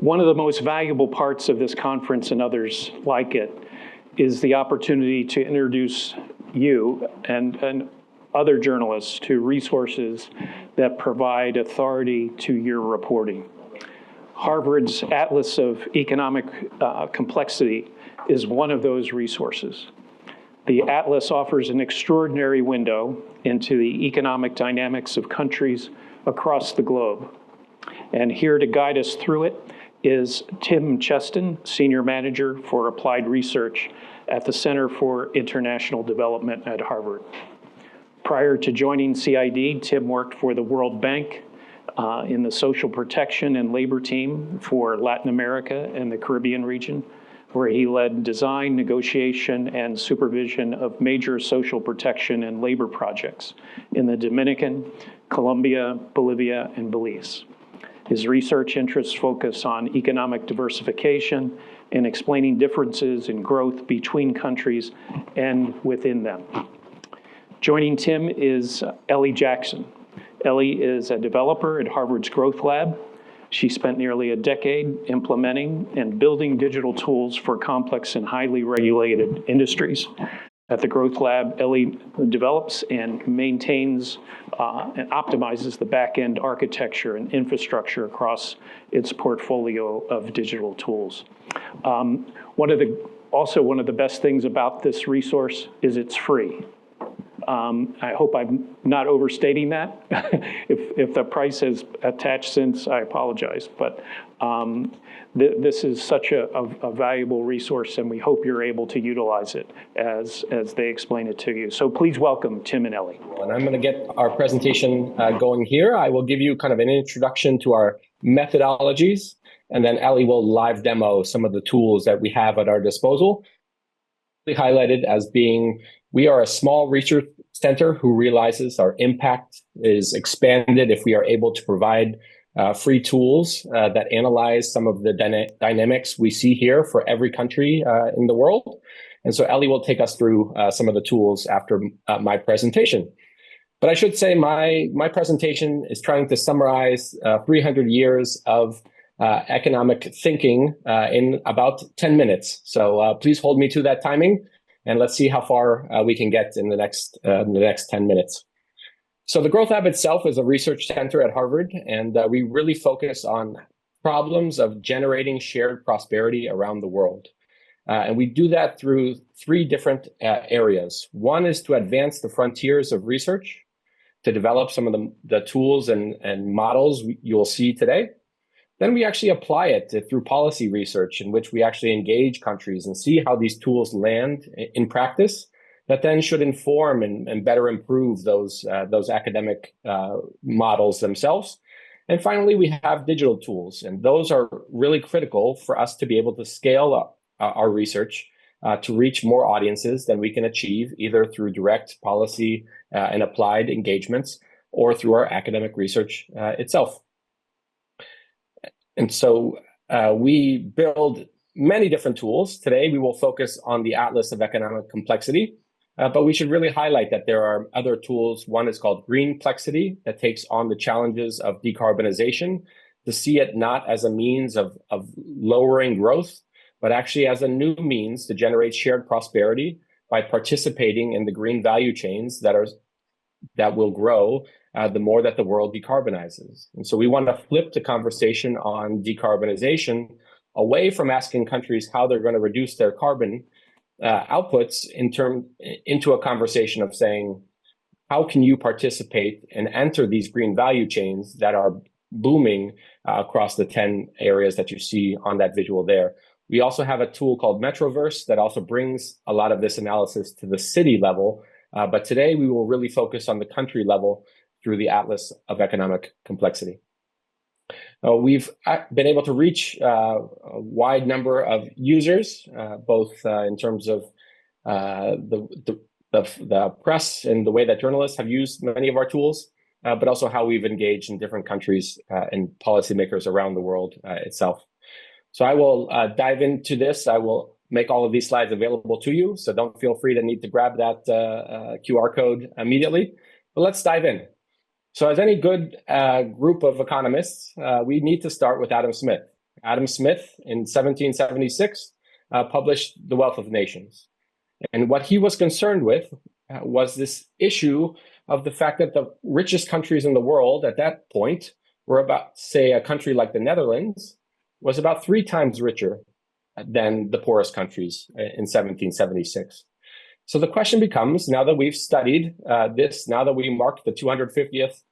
One of the most valuable parts of this conference and others like it is the opportunity to introduce you and other journalists to resources that provide authority to your reporting. Harvard's Atlas of Economic Complexity is one of those resources. The Atlas offers an extraordinary window into the economic dynamics of countries across the globe. And here to guide us through it is Tim Cheston, Senior Manager for Applied Research at the Center for International Development at Harvard. Prior to joining CID, Tim worked for the World Bank in the social protection and labor team for Latin America and the Caribbean region, where he led design, negotiation, and supervision of major social protection and labor projects in the Dominican, Colombia, Bolivia, and Belize. His research interests focus on economic diversification and explaining differences in growth between countries and within them. Joining Tim is Ellie Jackson. Ellie is a developer at Harvard's Growth Lab. She spent nearly a decade implementing and building digital tools for complex and highly regulated industries. At the Growth Lab, Ellie develops and maintains and optimizes the back-end architecture and infrastructure across its portfolio of digital tools. One of the best things about this resource is it's free. I hope I'm not overstating that. If the price has attached since, I apologize. But this is such a valuable resource, and we hope you're able to utilize it as they explain it to you. So please welcome Tim and Ellie. And I'm going to get our presentation going here. I will give you kind of an introduction to our methodologies, and then Ellie will live demo some of the tools that we have at our disposal. Highlighted as being, we are a small research center who realizes our impact is expanded if we are able to provide free tools that analyze some of the dynamics we see here for every country in the world. And so Ellie will take us through some of the tools after my presentation. But I should say my presentation is trying to summarize 300 years of economic thinking in about 10 minutes. So please hold me to that timing, and let's see how far we can get in the next 10 minutes. So the Growth Lab itself is a research center at Harvard, and we really focus on problems of generating shared prosperity around the world. And we do that through three different areas. One is to advance the frontiers of research, to develop some of the tools and models you'll see today. Then we actually apply it through policy research, in which we actually engage countries and see how these tools land in practice, that then should inform and better improve those academic models themselves. And finally, we have digital tools, and those are really critical for us to be able to scale up our research to reach more audiences than we can achieve either through direct policy and applied engagements or through our academic research itself. And so we build many different tools. Today, we will focus on the Atlas of Economic Complexity, but we should really highlight that there are other tools. One is called Greenplexity, that takes on the challenges of decarbonization, to see it not as a means of lowering growth, but actually as a new means to generate shared prosperity by participating in the green value chains that will grow the more that the world decarbonizes. And so we want to flip the conversation on decarbonization away from asking countries how they're going to reduce their carbon outputs into a conversation of saying, how can you participate and enter these green value chains that are booming across the 10 areas that you see on that visual there. We also have a tool called Metroverse that also brings a lot of this analysis to the city level. But today we will really focus on the country level through the Atlas of Economic Complexity. We've been able to reach a wide number of users, both in terms of the press and the way that journalists have used many of our tools, but also how we've engaged in different countries and policymakers around the world itself. So I will dive into this. I will make all of these slides available to you, so don't feel free to need to grab that QR code immediately. But let's dive in. So as any good group of economists, we need to start with Adam Smith. Adam Smith, in 1776, published The Wealth of Nations. And what he was concerned with was this issue of the fact that the richest countries in the world at that point were about, say, a country like the Netherlands was about 3 times richer than the poorest countries in 1776. So the question becomes, now that we've studied this, now that we marked the 250th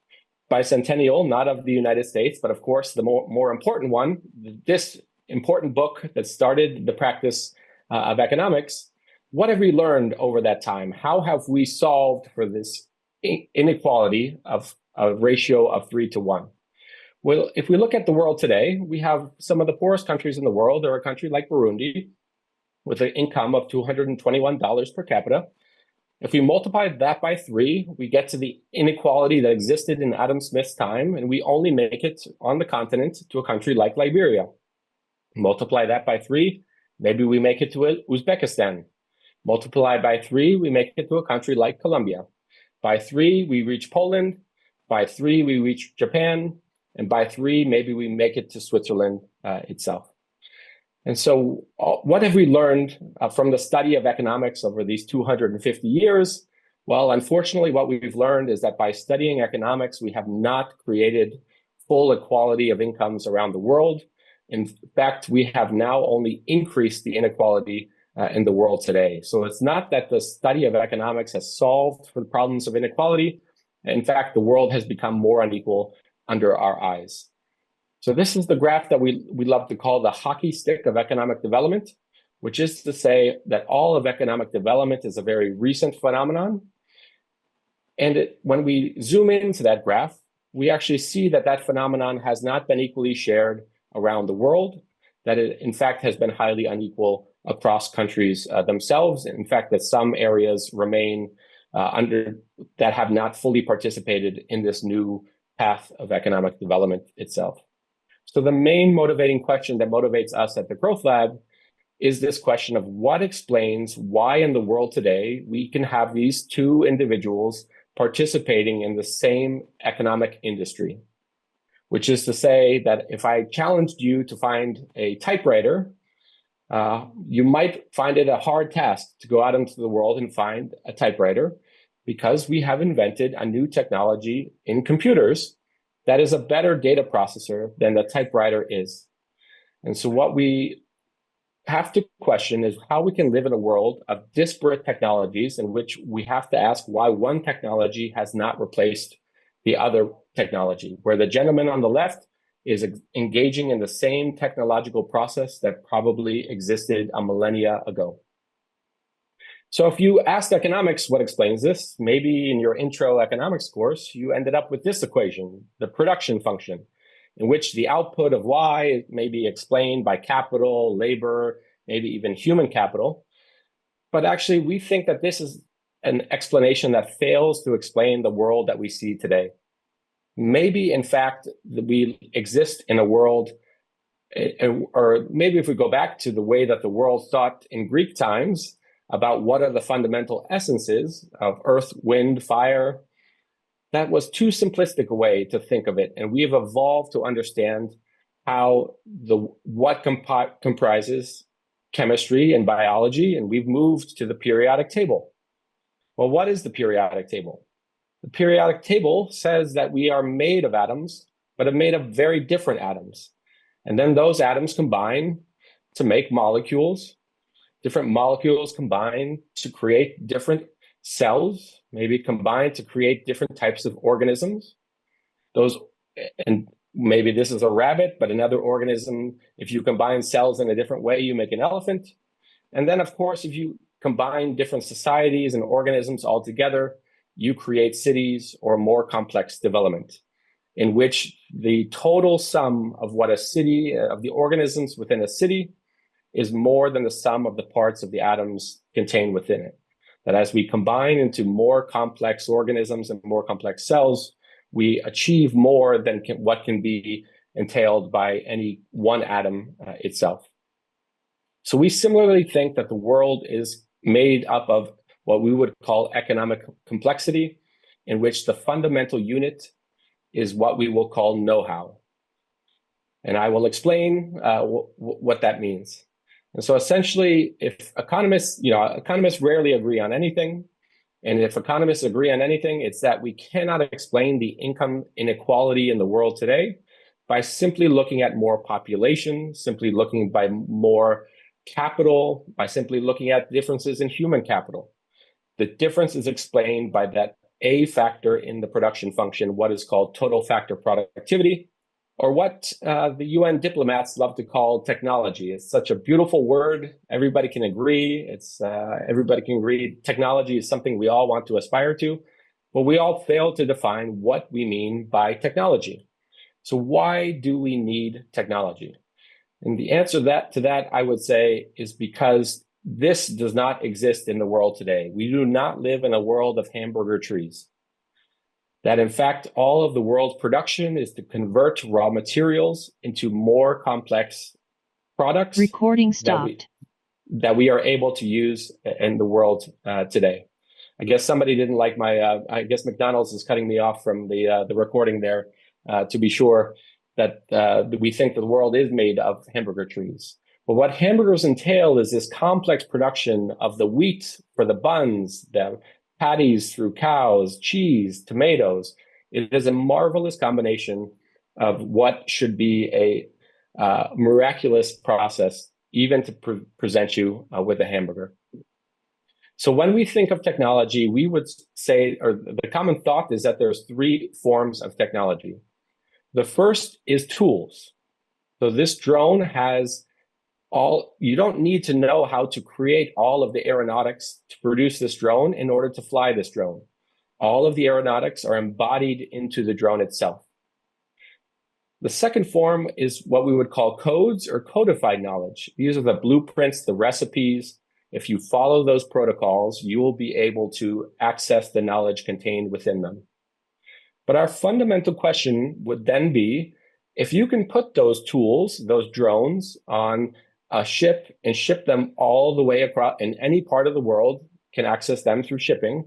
bicentennial, not of the United States, but of course the more important one, this important book that started the practice of economics, what have we learned over that time? How have we solved for this inequality of a ratio of 3 to 1? Well, if we look at the world today, we have some of the poorest countries in the world. There are a country like Burundi with an income of $221 per capita. If we multiply that by 3, we get to the inequality that existed in Adam Smith's time, and we only make it on the continent to a country like Liberia. Multiply that by 3, maybe we make it to Uzbekistan. Multiply by 3, we make it to a country like Colombia. By 3, we reach Poland. By 3, we reach Japan. And by 3, maybe we make it to Switzerland itself. And so what have we learned from the study of economics over these 250 years? Well, unfortunately, what we've learned is that by studying economics, we have not created full equality of incomes around the world. In fact, we have now only increased the inequality in the world today. So it's not that the study of economics has solved for the problems of inequality. In fact, the world has become more unequal under our eyes. So this is the graph that we love to call the hockey stick of economic development, which is to say that all of economic development is a very recent phenomenon. And when we zoom into that graph, we actually see that that phenomenon has not been equally shared around the world, that it in fact has been highly unequal across countries themselves. In fact, that some areas remain that have not fully participated in this new path of economic development itself. So the main motivating question that motivates us at the Growth Lab is this question of what explains why in the world today we can have these 2 individuals participating in the same economic industry, which is to say that if I challenged you to find a typewriter, you might find it a hard task to go out into the world and find a typewriter, because we have invented a new technology in computers that is a better data processor than the typewriter is. And so what we have to question is how we can live in a world of disparate technologies in which we have to ask why one technology has not replaced the other technology, where the gentleman on the left is engaging in the same technological process that probably existed a millennia ago. So if you asked economics what explains this, maybe in your intro economics course, you ended up with this equation, the production function, in which the output of Y may be explained by capital, labor, maybe even human capital. But actually, we think that this is an explanation that fails to explain the world that we see today. Maybe, in fact, we exist in a world, or maybe if we go back to the way that the world thought in Greek times, about what are the fundamental essences of earth, wind, fire, that was too simplistic a way to think of it. And we've evolved to understand how what comprises chemistry and biology, and we've moved to the periodic table. Well, what is the periodic table? The periodic table says that we are made of atoms, but are made of very different atoms. And then those atoms combine to make molecules. Different molecules combine to create different cells, maybe combine to create different types of organisms. And maybe this is a rabbit, but another organism, if you combine cells in a different way, you make an elephant. And then, of course, if you combine different societies and organisms all together, you create cities or more complex development, in which the total sum of what a city, of the organisms within a city, is more than the sum of the parts of the atoms contained within it. That as we combine into more complex organisms and more complex cells, we achieve more than what can be entailed by any one atom itself. So we similarly think that the world is made up of what we would call economic complexity, in which the fundamental unit is what we will call know-how. And I will explain what that means. And so essentially, if economists rarely agree on anything. And if economists agree on anything, it's that we cannot explain the income inequality in the world today by simply looking at more population, simply looking by more capital, by simply looking at differences in human capital. The difference is explained by that A factor in the production function, what is called total factor productivity, or what the UN diplomats love to call technology. It's such a beautiful word. Everybody can agree. Everybody can agree. Technology is something we all want to aspire to, but we all fail to define what we mean by technology. So why do we need technology? And the answer to that, I would say, is because this does not exist in the world today. We do not live in a world of hamburger trees. That in fact, all of the world's production is to convert raw materials into more complex products. Recording stopped. That we are able to use in the world today. I guess somebody didn't like I guess McDonald's is cutting me off from the recording there to be sure that we think that the world is made of hamburger trees. But what hamburgers entail is this complex production of the wheat for the buns, the patties through cows, cheese, tomatoes. It is a marvelous combination of what should be a miraculous process, even to present you with a hamburger. So when we think of technology, we would say, or the common thought is that there's three forms of technology. The first is tools. So this drone has you don't need to know how to create all of the aeronautics to produce this drone in order to fly this drone. All of the aeronautics are embodied into the drone itself. The second form is what we would call codes or codified knowledge. These are the blueprints, the recipes. If you follow those protocols, you will be able to access the knowledge contained within them. But our fundamental question would then be, if you can put those tools, those drones, on a ship and ship them all the way across, in any part of the world can access them through shipping,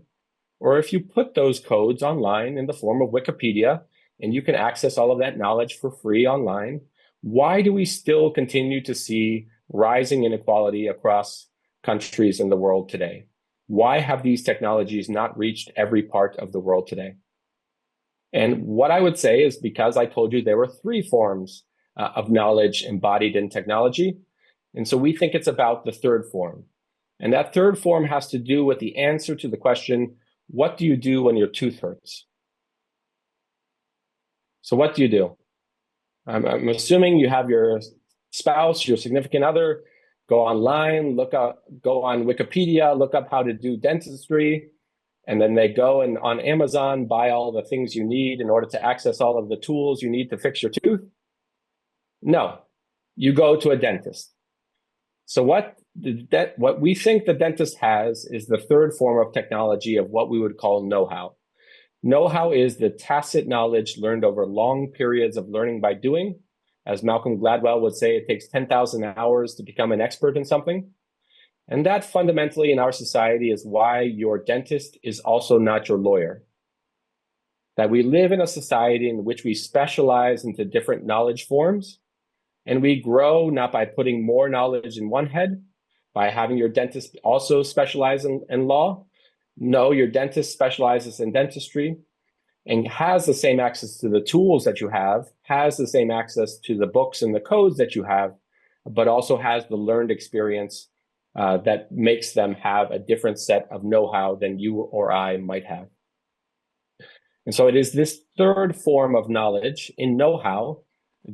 or if you put those codes online in the form of Wikipedia and you can access all of that knowledge for free online, why do we still continue to see rising inequality across countries in the world today? Why have these technologies not reached every part of the world today? And what I would say is because I told you there were three forms of knowledge embodied in technology. And so we think it's about the third form. And that third form has to do with the answer to the question, what do you do when your tooth hurts? So what do you do? I'm assuming you have your spouse, your significant other, go online, go on Wikipedia, look up how to do dentistry, and then they go and on Amazon buy all the things you need in order to access all of the tools you need to fix your tooth. No, you go to a dentist. So what we think the dentist has is the third form of technology of what we would call know-how. Know-how is the tacit knowledge learned over long periods of learning by doing. As Malcolm Gladwell would say, it takes 10,000 hours to become an expert in something. And that fundamentally in our society is why your dentist is also not your lawyer. That we live in a society in which we specialize into different knowledge forms. And we grow not by putting more knowledge in one head, by having your dentist also specialize in law. No, your dentist specializes in dentistry and has the same access to the tools that you have, has the same access to the books and the codes that you have, but also has the learned experience that makes them have a different set of know-how than you or I might have. And so it is this third form of knowledge in know-how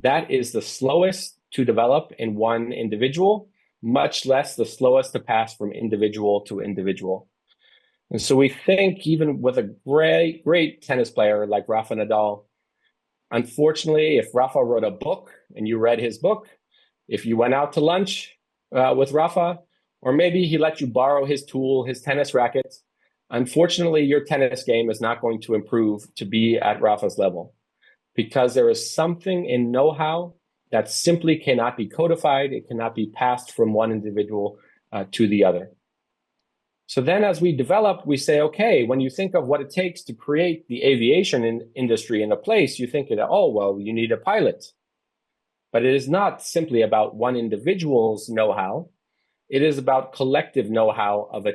that is the slowest to develop in one individual, much less the slowest to pass from individual to individual. And so we think even with a great tennis player like Rafa Nadal, unfortunately, if Rafa wrote a book and you read his book, if you went out to lunch with Rafa, or maybe he let you borrow his tool, his tennis racket, unfortunately, your tennis game is not going to improve to be at Rafa's level, because there is something in know-how that simply cannot be codified. It cannot be passed from one individual to the other. So then as we develop, we say, okay, when you think of what it takes to create the aviation industry in a place, you think, oh, well, you need a pilot. But it is not simply about one individual's know-how. It is about collective know-how of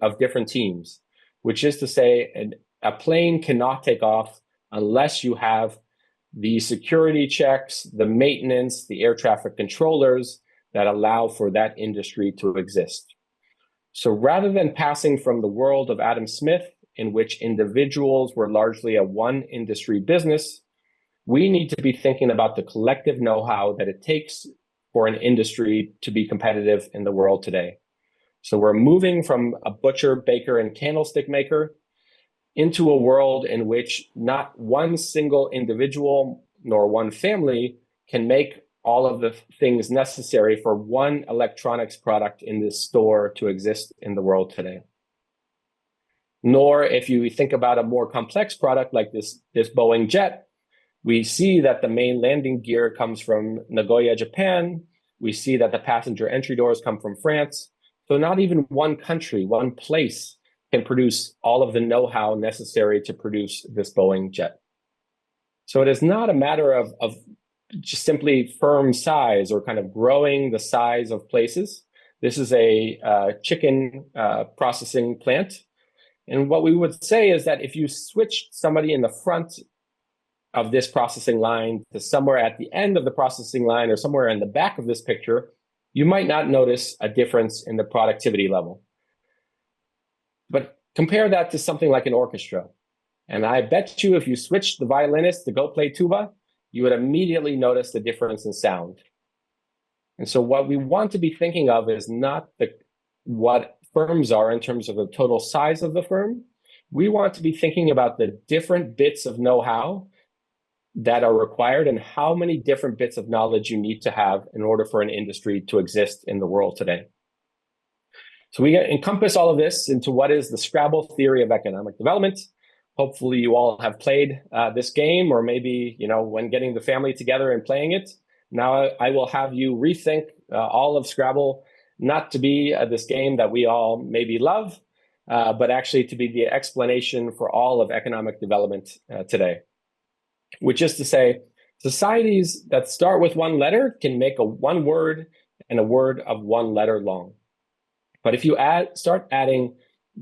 of different teams, which is to say, a plane cannot take off unless you have the security checks, the maintenance, the air traffic controllers that allow for that industry to exist. So rather than passing from the world of Adam Smith, in which individuals were largely a one industry business, we need to be thinking about the collective know-how that it takes for an industry to be competitive in the world today. So we're moving from a butcher, baker, and candlestick maker into a world in which not one single individual nor one family can make all of the things necessary for one electronics product in this store to exist in the world today. Nor if you think about a more complex product like this Boeing jet, we see that the main landing gear comes from Nagoya, Japan. We see that the passenger entry doors come from France. So not even one country, one place can produce all of the know-how necessary to produce this Boeing jet. So it is not a matter of just simply firm size or kind of growing the size of places. This is a chicken processing plant. And what we would say is that if you switch somebody in the front of this processing line to somewhere at the end of the processing line or somewhere in the back of this picture, you might not notice a difference in the productivity level. But compare that to something like an orchestra. And I bet you if you switched the violinist to go play tuba, you would immediately notice the difference in sound. And so what we want to be thinking of is not what firms are in terms of the total size of the firm. We want to be thinking about the different bits of know-how that are required and how many different bits of knowledge you need to have in order for an industry to exist in the world today. So we encompass all of this into what is the Scrabble theory of economic development. Hopefully you all have played this game, or maybe, when getting the family together and playing it. Now I will have you rethink all of Scrabble, not to be this game that we all maybe love, but actually to be the explanation for all of economic development today. Which is to say, societies that start with one letter can make one word and a word of one letter long. But if you start adding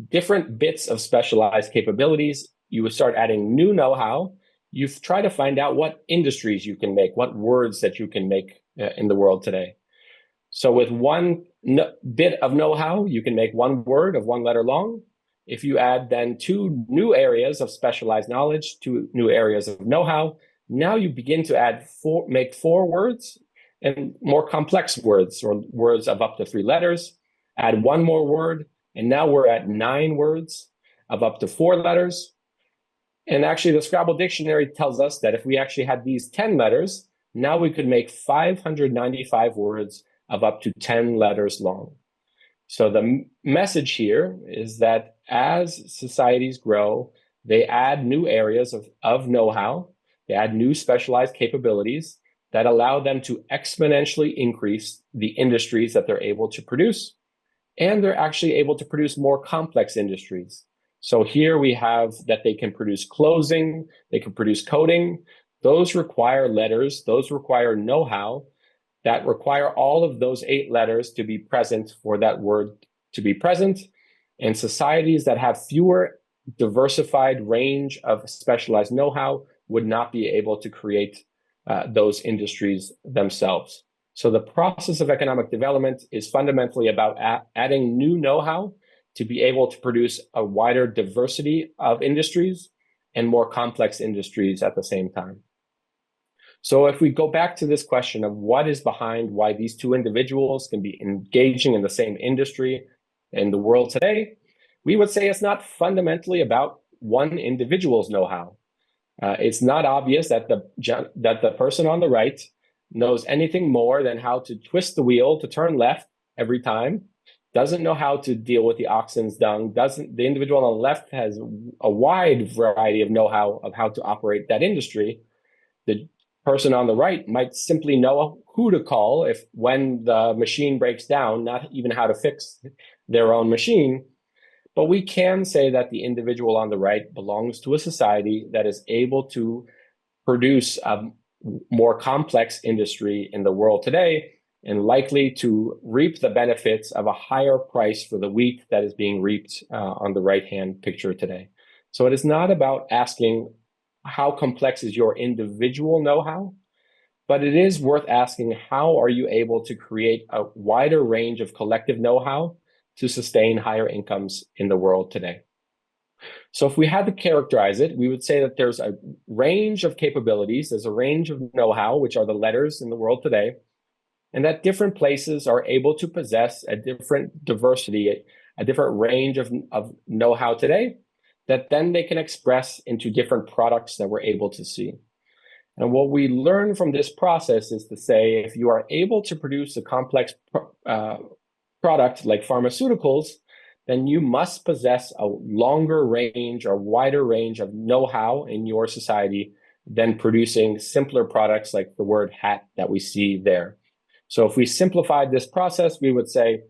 different bits of specialized capabilities, you would start adding new know-how. You try to find out what industries you can make, what words that you can make in the world today. So with one bit of know-how, you can make one word of one letter long. If you add then two new areas of specialized knowledge, two new areas of know-how, now you begin to make four words and more complex words, or words of up to 3 letters. Add one more word, and now we're at 9 words of up to 4 letters. And actually, the Scrabble dictionary tells us that if we actually had these 10 letters, now we could make 595 words of up to 10 letters long. So the message here is that as societies grow, they add new areas of know-how, they add new specialized capabilities that allow them to exponentially increase the industries that they're able to produce. And they're actually able to produce more complex industries. So here we have that they can produce closing, they can produce coding. Those require letters, those require know-how, that require all of those 8 letters to be present for that word to be present. And societies that have fewer diversified range of specialized know-how would not be able to create those industries themselves. So the process of economic development is fundamentally about adding new know-how to be able to produce a wider diversity of industries and more complex industries at the same time. So if we go back to this question of what is behind why these two individuals can be engaging in the same industry in the world today, we would say it's not fundamentally about one individual's know-how. It's not obvious that the person on the right knows anything more than how to twist the wheel to turn left every time, doesn't know how to deal with the oxen's dung, the individual on the left has a wide variety of know-how of how to operate that industry. The person on the right might simply know who to call when the machine breaks down, not even how to fix their own machine. But we can say that the individual on the right belongs to a society that is able to produce more complex industry in the world today, and likely to reap the benefits of a higher price for the wheat that is being reaped on the right-hand picture today. So it is not about asking how complex is your individual know-how, but it is worth asking how are you able to create a wider range of collective know-how to sustain higher incomes in the world today. So if we had to characterize it, we would say that there's a range of capabilities, there's a range of know-how, which are the letters in the world today, and that different places are able to possess a different diversity, a different range of know-how today, that then they can express into different products that we're able to see. And what we learn from this process is to say, if you are able to produce a complex product like pharmaceuticals, then you must possess a longer range or wider range of know-how in your society than producing simpler products like the word hat that we see there. So if we simplified this process, we would say,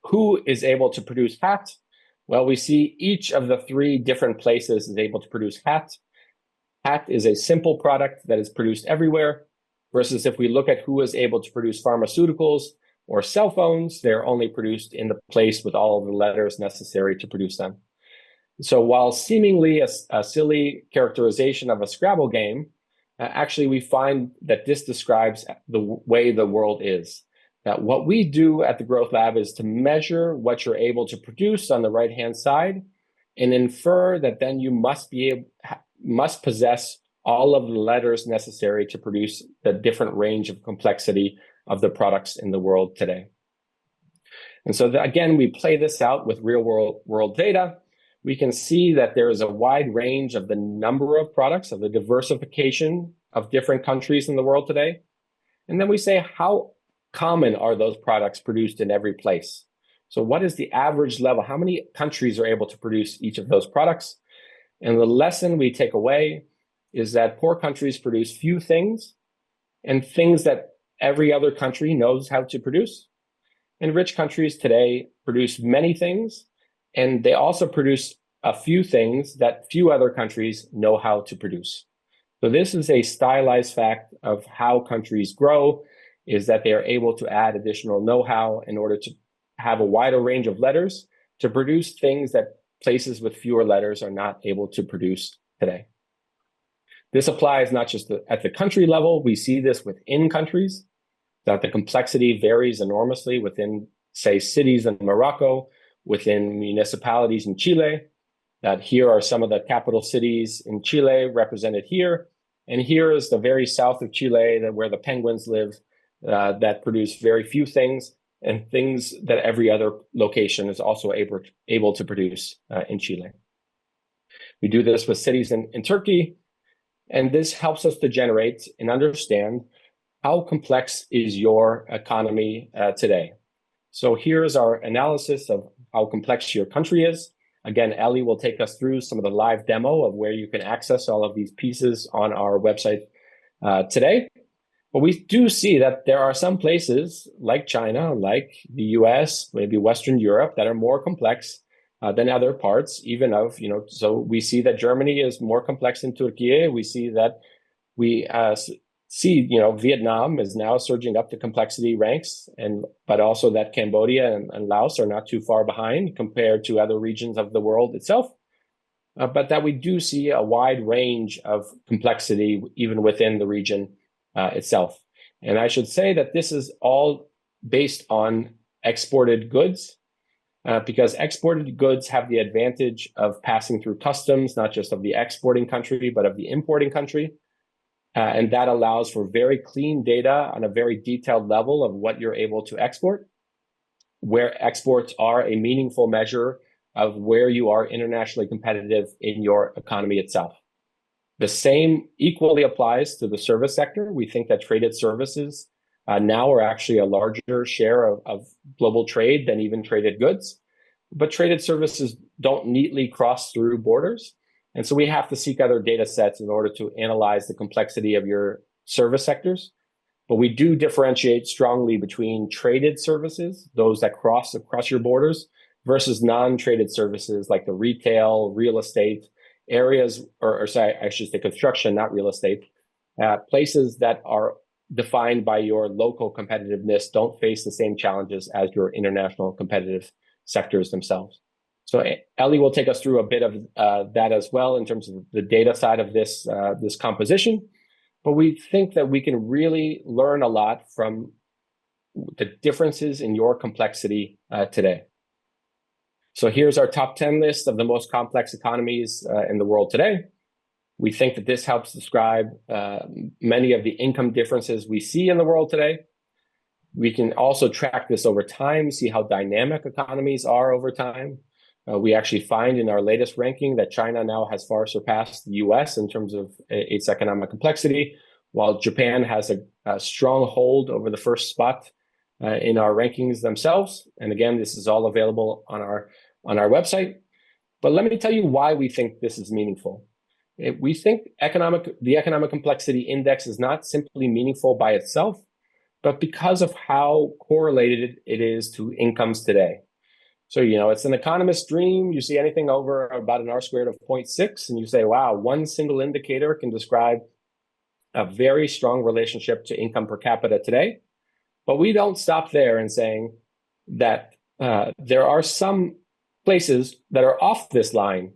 who is able to produce hat? Well, we see each of the three different places is able to produce hat. Hat is a simple product that is produced everywhere, versus if we look at who is able to produce pharmaceuticals or cell phones, they're only produced in the place with all of the letters necessary to produce them. So while seemingly a silly characterization of a Scrabble game, actually we find that this describes the way the world is. That what we do at the Growth Lab is to measure what you're able to produce on the right-hand side and infer that then you must possess all of the letters necessary to produce the different range of complexity of the products in the world today. And so again, we play this out with real world data. We can see that there is a wide range of the number of products, of the diversification of different countries in the world today. And then we say, how common are those products produced in every place? So what is the average level? How many countries are able to produce each of those products? And the lesson we take away is that poor countries produce few things, and things that every other country knows how to produce. And rich countries today produce many things, and they also produce a few things that few other countries know how to produce. So this is a stylized fact of how countries grow, is that they are able to add additional know-how in order to have a wider range of letters to produce things that places with fewer letters are not able to produce today. This applies not just at the country level. We see this within countries, that the complexity varies enormously within, say, cities in Morocco, within municipalities in Chile, that here are some of the capital cities in Chile represented here. And here is the very south of Chile, where the penguins live, that produce very few things, and things that every other location is also able to produce in Chile. We do this with cities in Turkey, and this helps us to generate and understand how complex is your economy today. So here's our analysis of how complex your country is. Again, Ellie will take us through some of the live demo of where you can access all of these pieces on our website today. But we do see that there are some places like China, like the US, maybe Western Europe, that are more complex than other parts, even of, so we see that Germany is more complex than Turkey. We see that Vietnam is now surging up the complexity ranks, but also that Cambodia and Laos are not too far behind compared to other regions of the world itself. But that we do see a wide range of complexity even within the region itself. And I should say that this is all based on exported goods, because exported goods have the advantage of passing through customs, not just of the exporting country, but of the importing country. And that allows for very clean data on a very detailed level of what you're able to export, where exports are a meaningful measure of where you are internationally competitive in your economy itself. The same equally applies to the service sector. We think that traded services now are actually a larger share of global trade than even traded goods. But traded services don't neatly cross through borders. And so we have to seek other data sets in order to analyze the complexity of your service sectors. But we do differentiate strongly between traded services, those that cross across your borders, versus non-traded services like the retail, real estate areas, or sorry, I should say construction, not real estate, Places that are defined by your local competitiveness don't face the same challenges as your international competitive sectors themselves. So Ellie will take us through a bit of that as well in terms of the data side of this composition. But we think that we can really learn a lot from the differences in your complexity today. So here's our top 10 list of the most complex economies in the world today. We think that this helps describe many of the income differences we see in the world today. We can also track this over time, see how dynamic economies are over time. We actually find in our latest ranking that China now has far surpassed the US in terms of its economic complexity, while Japan has a strong hold over the first spot in our rankings themselves. And again, this is all available on our website. But let me tell you why we think this is meaningful. We think the economic complexity index is not simply meaningful by itself, but because of how correlated it is to incomes today. So, it's an economist's dream. You see anything over about an R-squared of 0.6, and you say, wow, one single indicator can describe a very strong relationship to income per capita today. But we don't stop there in saying that there are some places that are off this line.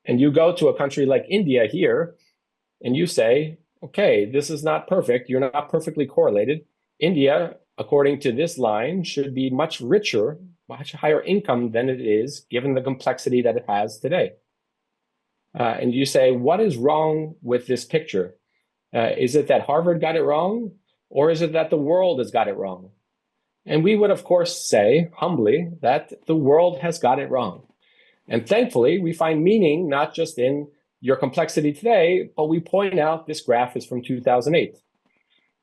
And you go to a country like India here, and you say, okay, this is not perfect. You're not perfectly correlated. India, according to this line, should be much richer, much higher income than it is, given the complexity that it has today. And you say, what is wrong with this picture? Is it that Harvard got it wrong? Or is it that the world has got it wrong? And we would, of course, say humbly that the world has got it wrong. And thankfully, we find meaning not just in your complexity today, but we point out this graph is from 2008.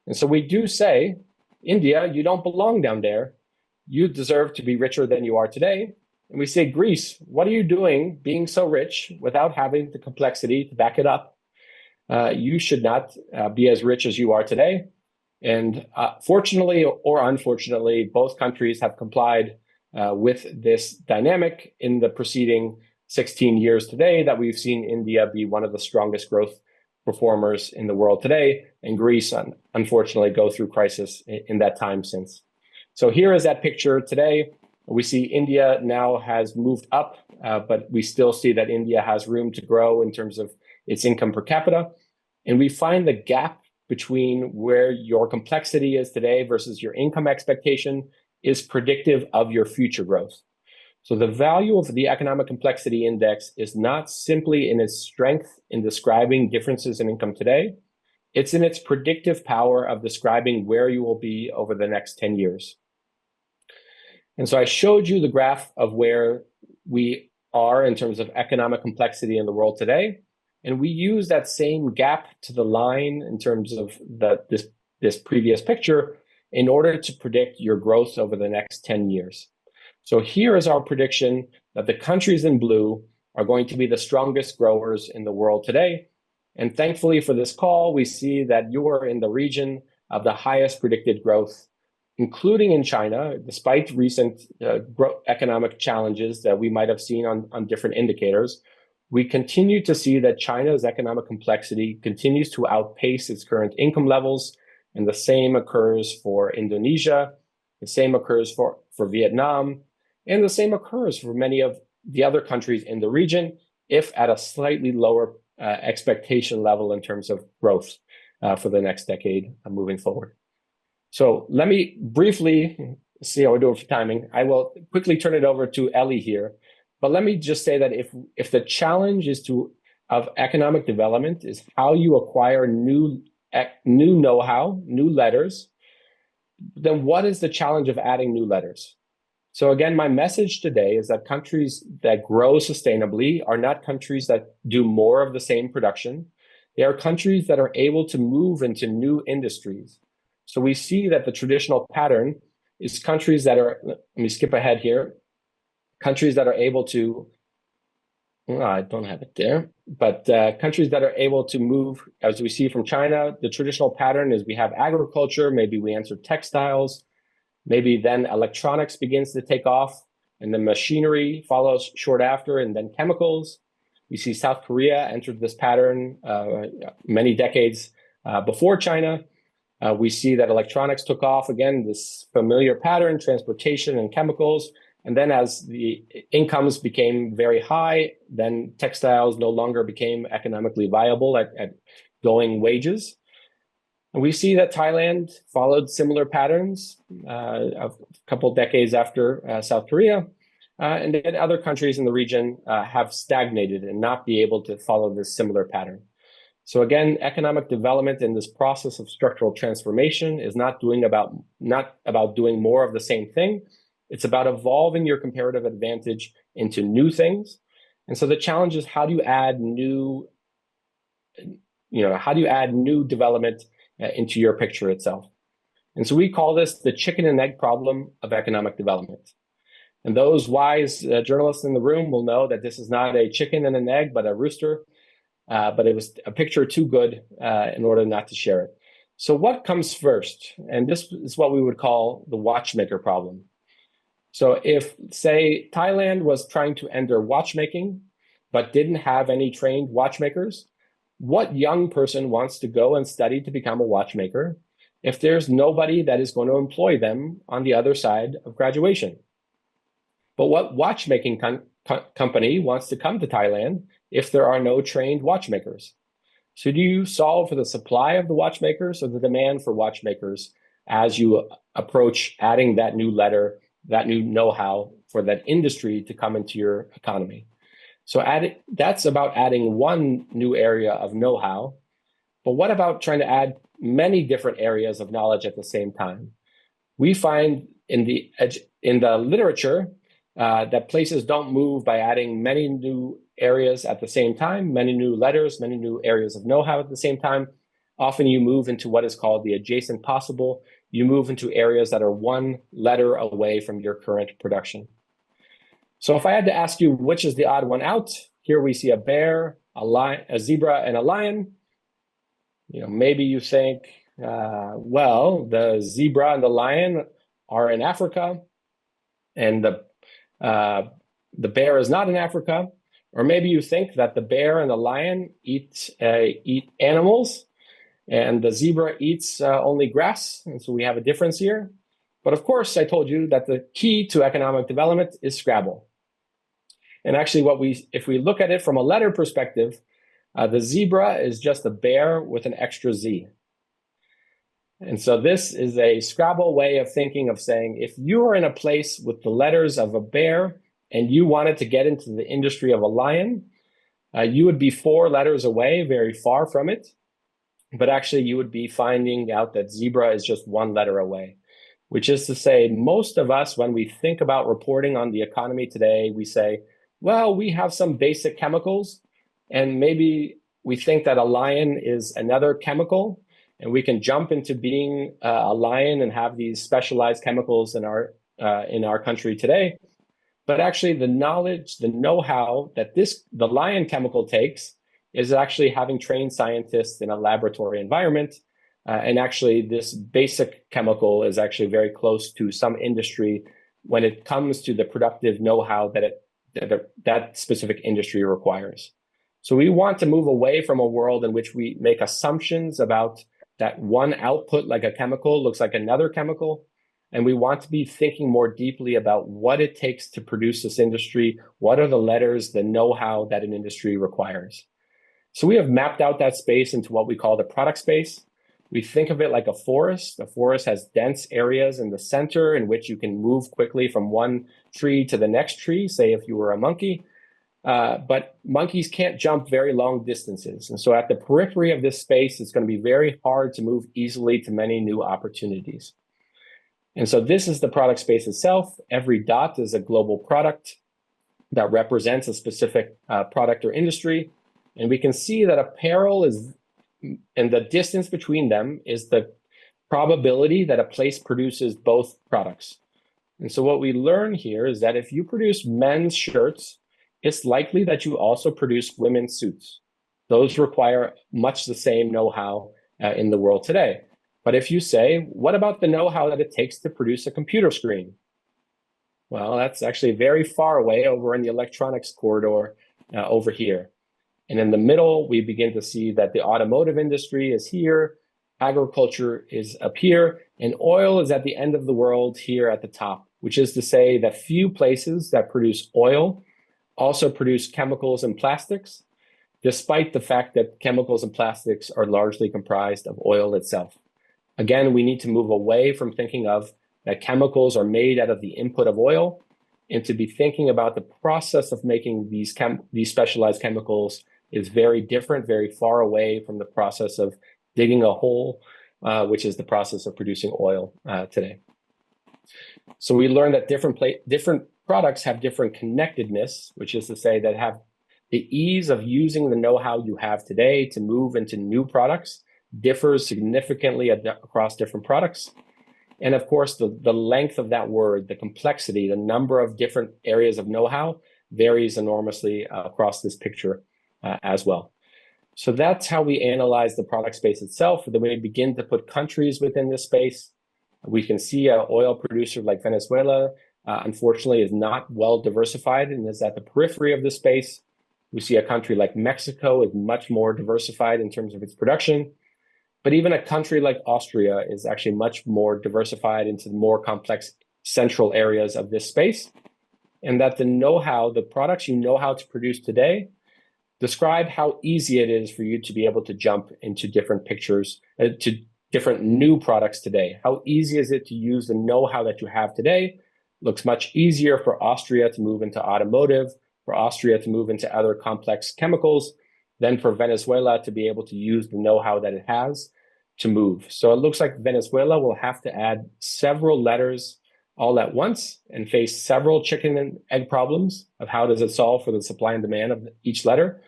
And so we do say, India, you don't belong down there. You deserve to be richer than you are today. And we say, Greece, what are you doing being so rich without having the complexity to back it up? You should not be as rich as you are today. And fortunately or unfortunately, both countries have complied with this dynamic in the preceding 16 years today that we've seen India be one of the strongest growth performers in the world today, and Greece, unfortunately, go through crisis in that time since. So here is that picture today. We see India now has moved up, but we still see that India has room to grow in terms of its income per capita. And we find the gap between where your complexity is today versus your income expectation is predictive of your future growth. So the value of the economic complexity index is not simply in its strength in describing differences in income today. It's in its predictive power of describing where you will be over the next 10 years. And so I showed you the graph of where we are in terms of economic complexity in the world today. And we use that same gap to the line in terms of this previous picture in order to predict your growth over the next 10 years. So here is our prediction that the countries in blue are going to be the strongest growers in the world today. And thankfully for this call, we see that you are in the region of the highest predicted growth, including in China, despite recent economic challenges that we might have seen on different indicators. We continue to see that China's economic complexity continues to outpace its current income levels, and the same occurs for Indonesia, the same occurs for Vietnam, and the same occurs for many of the other countries in the region, if at a slightly lower expectation level in terms of growth for the next decade moving forward. So let me briefly see how we're doing for timing. I will quickly turn it over to Ellie here. But let me just say that if the challenge of economic development is how you acquire new know-how, new letters, then what is the challenge of adding new letters? So again, my message today is that countries that grow sustainably are not countries that do more of the same production. They are countries that are able to move into new industries. So we see that the traditional pattern is countries that are, let me skip ahead here, countries that are able to, I don't have it there, but countries that are able to move, as we see from China, the traditional pattern is we have agriculture, maybe we enter textiles, maybe then electronics begins to take off, and then machinery follows short after, and then chemicals. We see South Korea entered this pattern many decades before China. We see that electronics took off again, this familiar pattern, transportation and chemicals. And then as the incomes became very high, then textiles no longer became economically viable at going wages. And we see that Thailand followed similar patterns a couple decades after South Korea. And then other countries in the region have stagnated and not be able to follow this similar pattern. So again, economic development in this process of structural transformation is not about doing more of the same thing. It's about evolving your comparative advantage into new things. And so the challenge is how do you add new development into your picture itself? And so we call this the chicken and egg problem of economic development. And those wise journalists in the room will know that this is not a chicken and an egg, but a rooster. But it was a picture too good in order not to share it. So what comes first? And this is what we would call the watchmaker problem. So if, say, Thailand was trying to enter watchmaking, but didn't have any trained watchmakers, what young person wants to go and study to become a watchmaker if there's nobody that is going to employ them on the other side of graduation? But what watchmaking company wants to come to Thailand if there are no trained watchmakers? So do you solve for the supply of the watchmakers or the demand for watchmakers as you approach adding that new letter, that new know-how for that industry to come into your economy? So that's about adding one new area of know-how. But what about trying to add many different areas of knowledge at the same time? We find in the literature that places don't move by adding many new areas at the same time, many new letters, many new areas of know-how at the same time. Often you move into what is called the adjacent possible. You move into areas that are one letter away from your current production. So if I had to ask you which is the odd one out, here we see a bear, a zebra, and a lion. Maybe you think, well, the zebra and the lion are in Africa, and the bear is not in Africa. Or maybe you think that the bear and the lion eat animals, and the zebra eats only grass, and so we have a difference here. But of course, I told you that the key to economic development is Scrabble. And actually, if we look at it from a letter perspective, the zebra is just a bear with an extra Z. And so this is a Scrabble way of thinking of saying, if you are in a place with the letters of a bear and you wanted to get into the industry of a lion, you would be 4 letters away, very far from it. But actually, you would be finding out that zebra is just 1 letter away, which is to say, most of us, when we think about reporting on the economy today, we say, well, we have some basic chemicals, and maybe we think that a lion is another chemical, and we can jump into being a lion and have these specialized chemicals in our country today. But actually, the knowledge, the know-how that the lion chemical takes is actually having trained scientists in a laboratory environment. And actually, this basic chemical is actually very close to some industry when it comes to the productive know-how that specific industry requires. So we want to move away from a world in which we make assumptions about that one output, like a chemical, looks like another chemical. And we want to be thinking more deeply about what it takes to produce this industry. What are the letters, the know-how that an industry requires? So we have mapped out that space into what we call the product space. We think of it like a forest. A forest has dense areas in the center in which you can move quickly from one tree to the next tree, say if you were a monkey. But monkeys can't jump very long distances. And so at the periphery of this space, it's going to be very hard to move easily to many new opportunities. And so this is the product space itself. Every dot is a global product that represents a specific product or industry. And we can see that apparel is, and the distance between them is the probability that a place produces both products. And so what we learn here is that if you produce men's shirts, it's likely that you also produce women's suits. Those require much the same know-how in the world today. But if you say, what about the know-how that it takes to produce a computer screen? Well, that's actually very far away over in the electronics corridor over here. And in the middle, we begin to see that the automotive industry is here, agriculture is up here, and oil is at the end of the world here at the top, which is to say that few places that produce oil also produce chemicals and plastics, despite the fact that chemicals and plastics are largely comprised of oil itself. Again, we need to move away from thinking of that chemicals are made out of the input of oil and to be thinking about the process of making these specialized chemicals is very different, very far away from the process of digging a hole, which is the process of producing oil today. So we learned that different products have different connectedness, which is to say that have the ease of using the know-how you have today to move into new products differs significantly across different products. And of course, the length of that word, the complexity, the number of different areas of know-how varies enormously across this picture as well. So that's how we analyze the product space itself. Then we begin to put countries within this space. We can see an oil producer like Venezuela, unfortunately, is not well diversified and is at the periphery of the space. We see a country like Mexico is much more diversified in terms of its production. But even a country like Austria is actually much more diversified into the more complex central areas of this space. And that the know-how, the products you know how to produce today, describe how easy it is for you to be able to jump into different pictures, to different new products today. How easy is it to use the know-how that you have today? Looks much easier for Austria to move into automotive, for Austria to move into other complex chemicals, than for Venezuela to be able to use the know-how that it has to move. So it looks like Venezuela will have to add several letters all at once and face several chicken and egg problems of how does it solve for the supply and demand of each letter,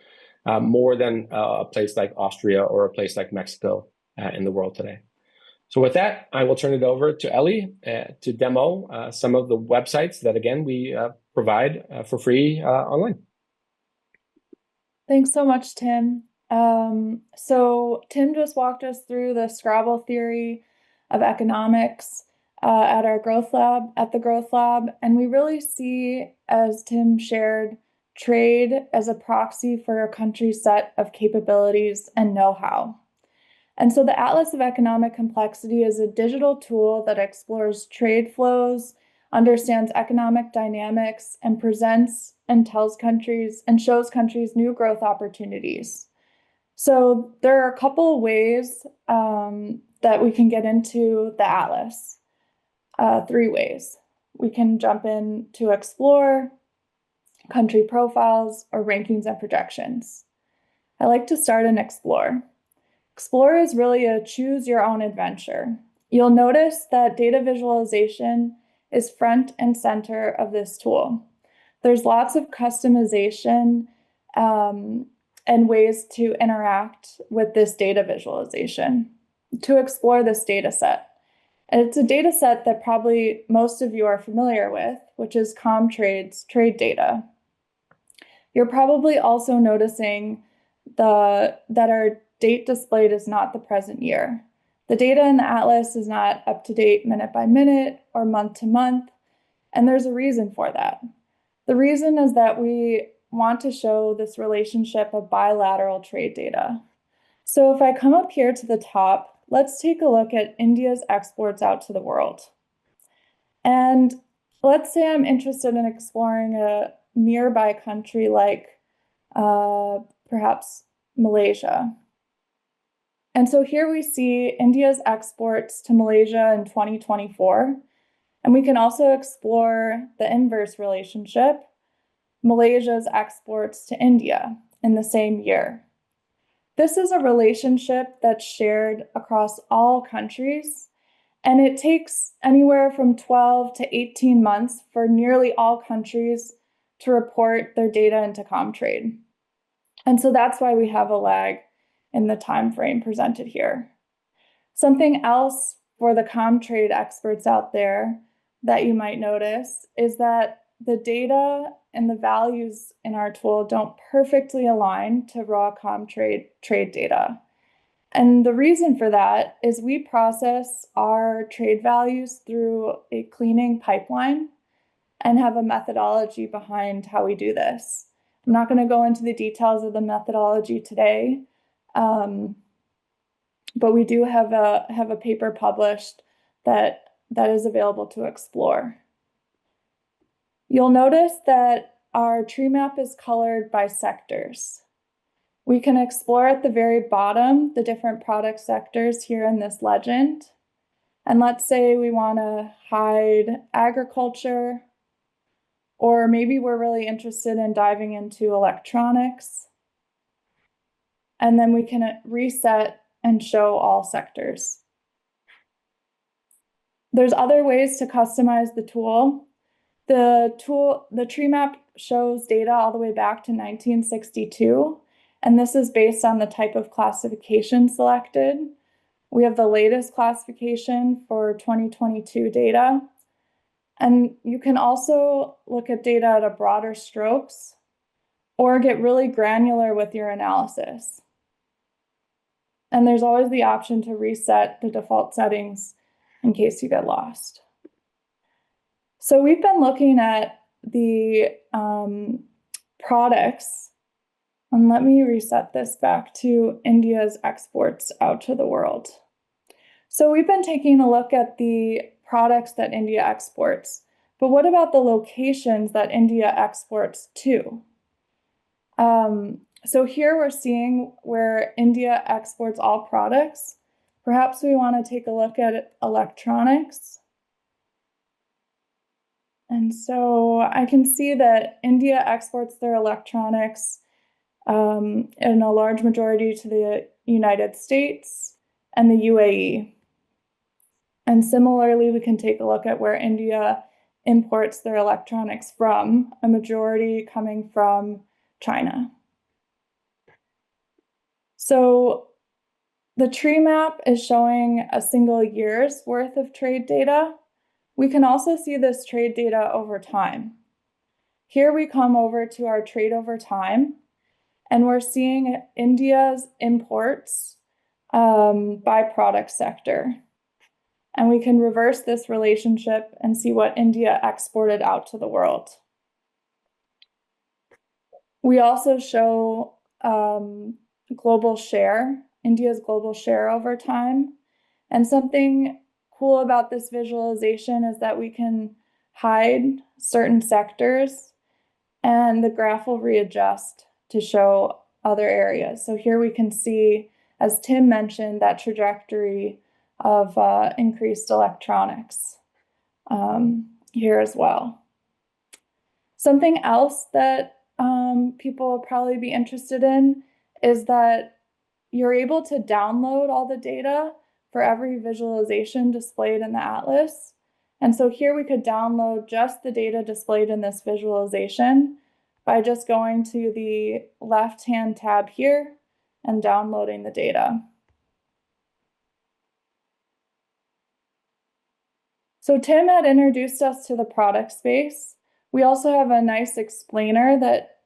more than a place like Austria or a place like Mexico in the world today. So with that, I will turn it over to Ellie to demo some of the websites that, again, we provide for free online. Thanks so much, Tim. So Tim just walked us through the Scrabble theory of economics at the Growth Lab, and we really see, as Tim shared, trade as a proxy for a country's set of capabilities and know-how. And so the Atlas of Economic Complexity is a digital tool that explores trade flows, understands economic dynamics, and presents and tells countries and shows countries new growth opportunities. So there are a couple of ways that we can get into the Atlas. 3 ways. We can jump in to explore, country profiles, or rankings and projections. I like to start in explore. Explore is really a choose your own adventure. You'll notice that data visualization is front and center of this tool. There's lots of customization and ways to interact with this data visualization to explore this data set. And it's a data set that probably most of you are familiar with, which is Comtrade's trade data. You're probably also noticing that our date displayed is not the present year. The data in the Atlas is not up to date minute by minute or month to month, and there's a reason for that. The reason is that we want to show this relationship of bilateral trade data. So if I come up here to the top, let's take a look at India's exports out to the world. And let's say I'm interested in exploring a nearby country like perhaps Malaysia. And so here we see India's exports to Malaysia in 2024. And we can also explore the inverse relationship, Malaysia's exports to India in the same year. This is a relationship that's shared across all countries, and it takes anywhere from 12 to 18 months for nearly all countries to report their data into Comtrade. And so that's why we have a lag in the time frame presented here. Something else for the Comtrade experts out there that you might notice is that the data and the values in our tool don't perfectly align to raw Comtrade trade data. And the reason for that is we process our trade values through a cleaning pipeline and have a methodology behind how we do this. I'm not going to go into the details of the methodology today, but we do have a paper published that is available to explore. You'll notice that our tree map is colored by sectors. We can explore at the very bottom the different product sectors here in this legend. And let's say we want to hide agriculture, or maybe we're really interested in diving into electronics. And then we can reset and show all sectors. There's other ways to customize the tool. The tree map shows data all the way back to 1962, and this is based on the type of classification selected. We have the latest classification for 2022 data, and you can also look at data at a broader strokes or get really granular with your analysis. And there's always the option to reset the default settings in case you get lost. So we've been looking at the products, and let me reset this back to India's exports out to the world. So we've been taking a look at the products that India exports, but what about the locations that India exports to? So here we're seeing where India exports all products. Perhaps we want to take a look at electronics. And so I can see that India exports their electronics in a large majority to the United States and the UAE. And similarly, we can take a look at where India imports their electronics from, a majority coming from China. So the tree map is showing a single year's worth of trade data. We can also see this trade data over time. Here we come over to our trade over time, and we're seeing India's imports by product sector. And we can reverse this relationship and see what India exported out to the world. We also show global share, India's global share over time. And something cool about this visualization is that we can hide certain sectors and the graph will readjust to show other areas. So here we can see, as Tim mentioned, that trajectory of increased electronics here as well. Something else that people will probably be interested in is that you're able to download all the data for every visualization displayed in the atlas. And so here we could download just the data displayed in this visualization by just going to the left-hand tab here and downloading the data. So Tim had introduced us to the product space. We also have a nice explainer that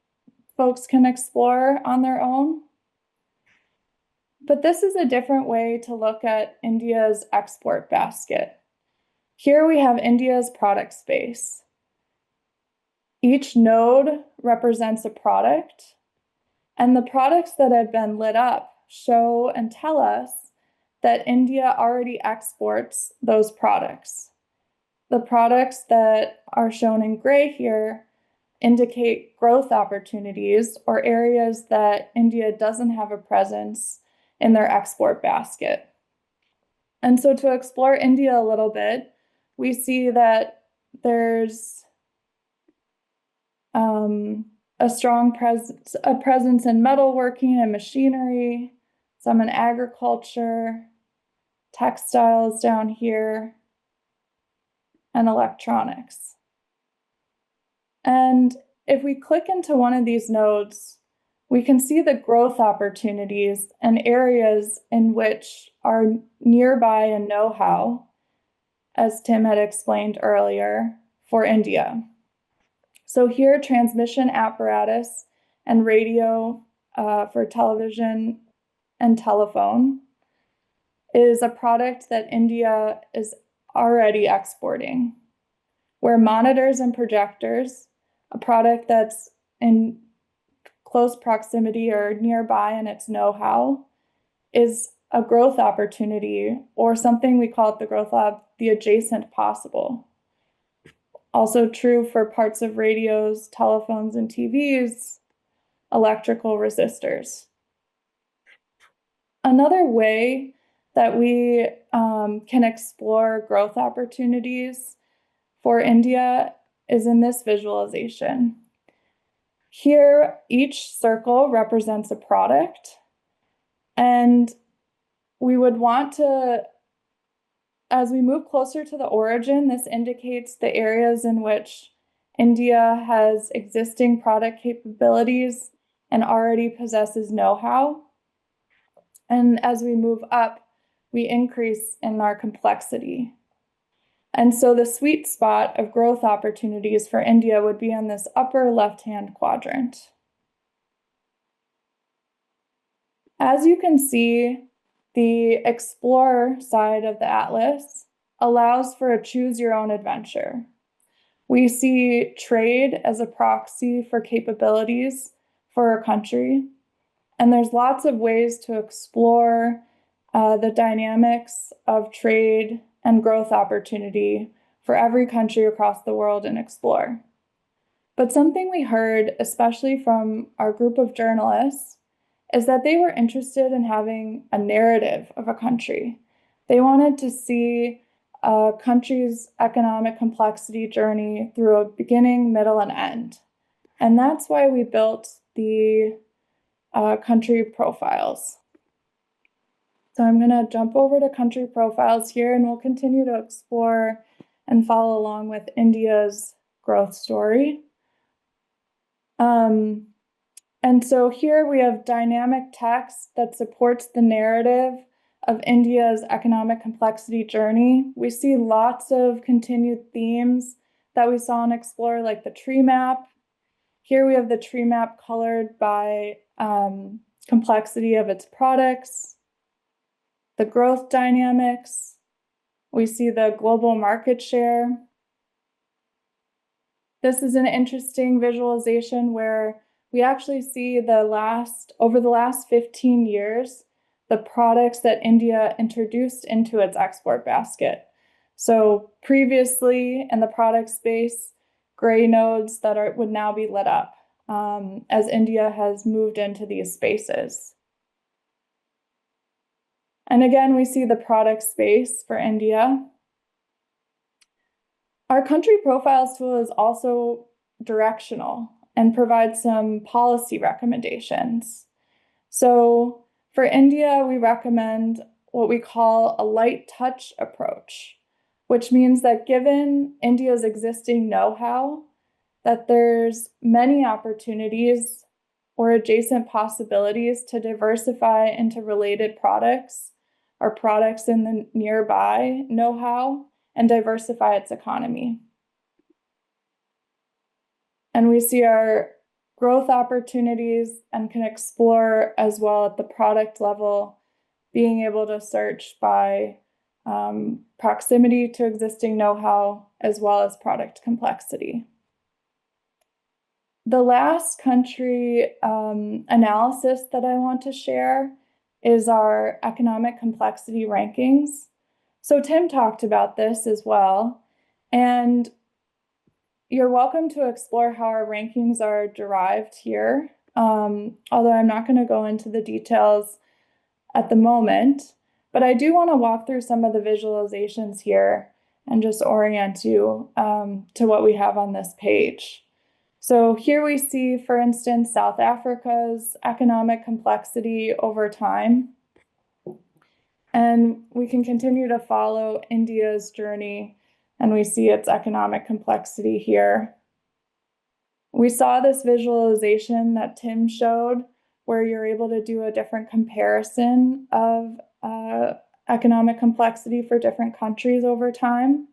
folks can explore on their own. But this is a different way to look at India's export basket. Here we have India's product space. Each node represents a product, and the products that have been lit up show and tell us that India already exports those products. The products that are shown in gray here indicate growth opportunities or areas that India doesn't have a presence in their export basket. And so to explore India a little bit, we see that there's a strong presence in metalworking and machinery, some in agriculture, textiles down here, and electronics. And if we click into one of these nodes, we can see the growth opportunities and areas in which are nearby in know-how, as Tim had explained earlier, for India. So here, transmission apparatus and radio for television and telephone is a product that India is already exporting, where monitors and projectors, a product that's close proximity or nearby in its know-how is a growth opportunity, or something we call at the Growth Lab, the adjacent possible. Also true for parts of radios, telephones, and TVs, electrical resistors. Another way that we can explore growth opportunities for India is in this visualization. Here, each circle represents a product, and we would want to, as we move closer to the origin, this indicates the areas in which India has existing product capabilities and already possesses know-how. And as we move up, we increase in our complexity. And so the sweet spot of growth opportunities for India would be in this upper left-hand quadrant. As you can see, the Explorer side of the atlas allows for a choose-your-own-adventure. We see trade as a proxy for capabilities for a country, and there's lots of ways to explore the dynamics of trade and growth opportunity for every country across the world and explore. But something we heard, especially from our group of journalists, is that they were interested in having a narrative of a country. They wanted to see a country's economic complexity journey through a beginning, middle, and end. And that's why we built the country profiles. So I'm going to jump over to country profiles here, and we'll continue to explore and follow along with India's growth story. And so here we have dynamic text that supports the narrative of India's economic complexity journey. We see lots of continued themes that we saw in Explore, like the tree map. Here we have the tree map colored by complexity of its products, the growth dynamics. We see the global market share. This is an interesting visualization where we actually see over the last 15 years, the products that India introduced into its export basket. So previously in the product space, gray nodes that would now be lit up as India has moved into these spaces. And again, we see the product space for India. Our country profiles tool is also directional and provides some policy recommendations. So for India, we recommend what we call a light touch approach, which means that given India's existing know-how, that there's many opportunities or adjacent possibilities to diversify into related products or products in the nearby know-how and diversify its economy. And we see our growth opportunities and can explore as well at the product level, being able to search by proximity to existing know-how as well as product complexity. The last country analysis that I want to share is our economic complexity rankings. So Tim talked about this as well, and you're welcome to explore how our rankings are derived here, although I'm not going to go into the details at the moment, but I do want to walk through some of the visualizations here and just orient you to what we have on this page. So here we see, for instance, South Africa's economic complexity over time. And we can continue to follow India's journey, and we see its economic complexity here. We saw this visualization that Tim showed, where you're able to do a different comparison of economic complexity for different countries over time.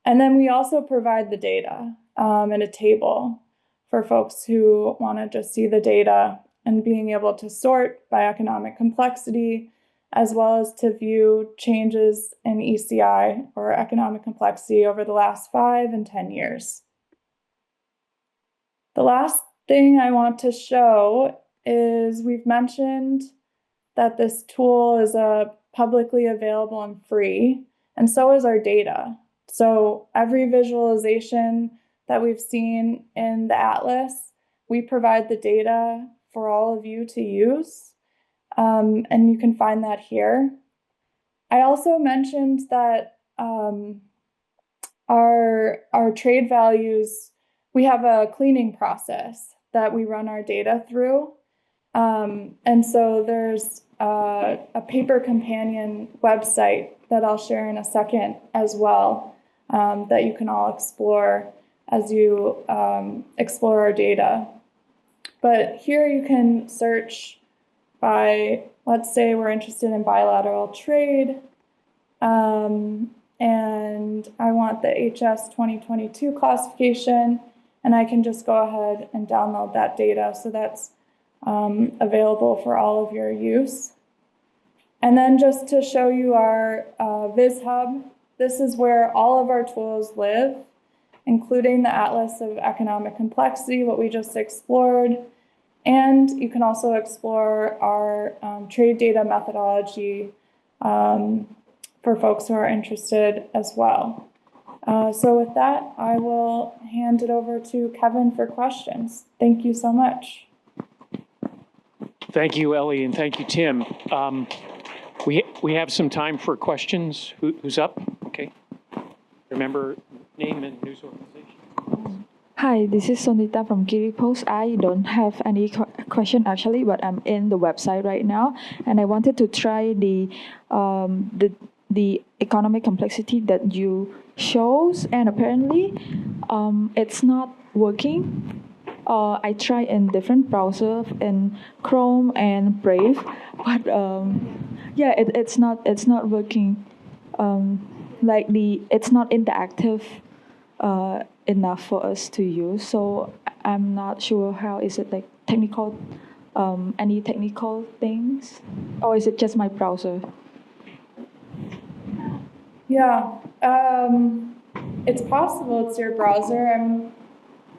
And then we also provide the data in a table for folks who want to just see the data and being able to sort by economic complexity, as well as to view changes in ECI, or economic complexity, over the last 5 and 10 years. The last thing I want to show is we've mentioned that this tool is publicly available and free, and so is our data. So every visualization that we've seen in the Atlas, we provide the data for all of you to use, and you can find that here. I also mentioned that our trade values, we have a cleaning process that we run our data through. And so there's a paper companion website that I'll share in a second as well, that you can all explore as you explore our data. But here you can search by, let's say we're interested in bilateral trade, and I want the HS 2022 classification, and I can just go ahead and download that data. So that's available for all of your use. And then just to show you our Viz Hub, this is where all of our tools live, including the Atlas of Economic Complexity, what we just explored. And you can also explore our trade data methodology for folks who are interested as well. So with that, I will hand it over to Kevin for questions. Thank you so much. Thank you, Ellie, and thank you, Tim. We have some time for questions. Who's up? Okay. Remember name and news organization. Hi, this is Sonita from Kiri Post. I don't have any question actually, but I'm in the website right now, and I wanted to try the economic complexity that you shows, and apparently it's not working. I try in different browsers, in Chrome and Brave, but yeah, it's not working. It's not interactive enough for us to use. So I'm not sure how is it like technical, any technical things, or is it just my browser? Yeah, it's possible it's your browser. I'm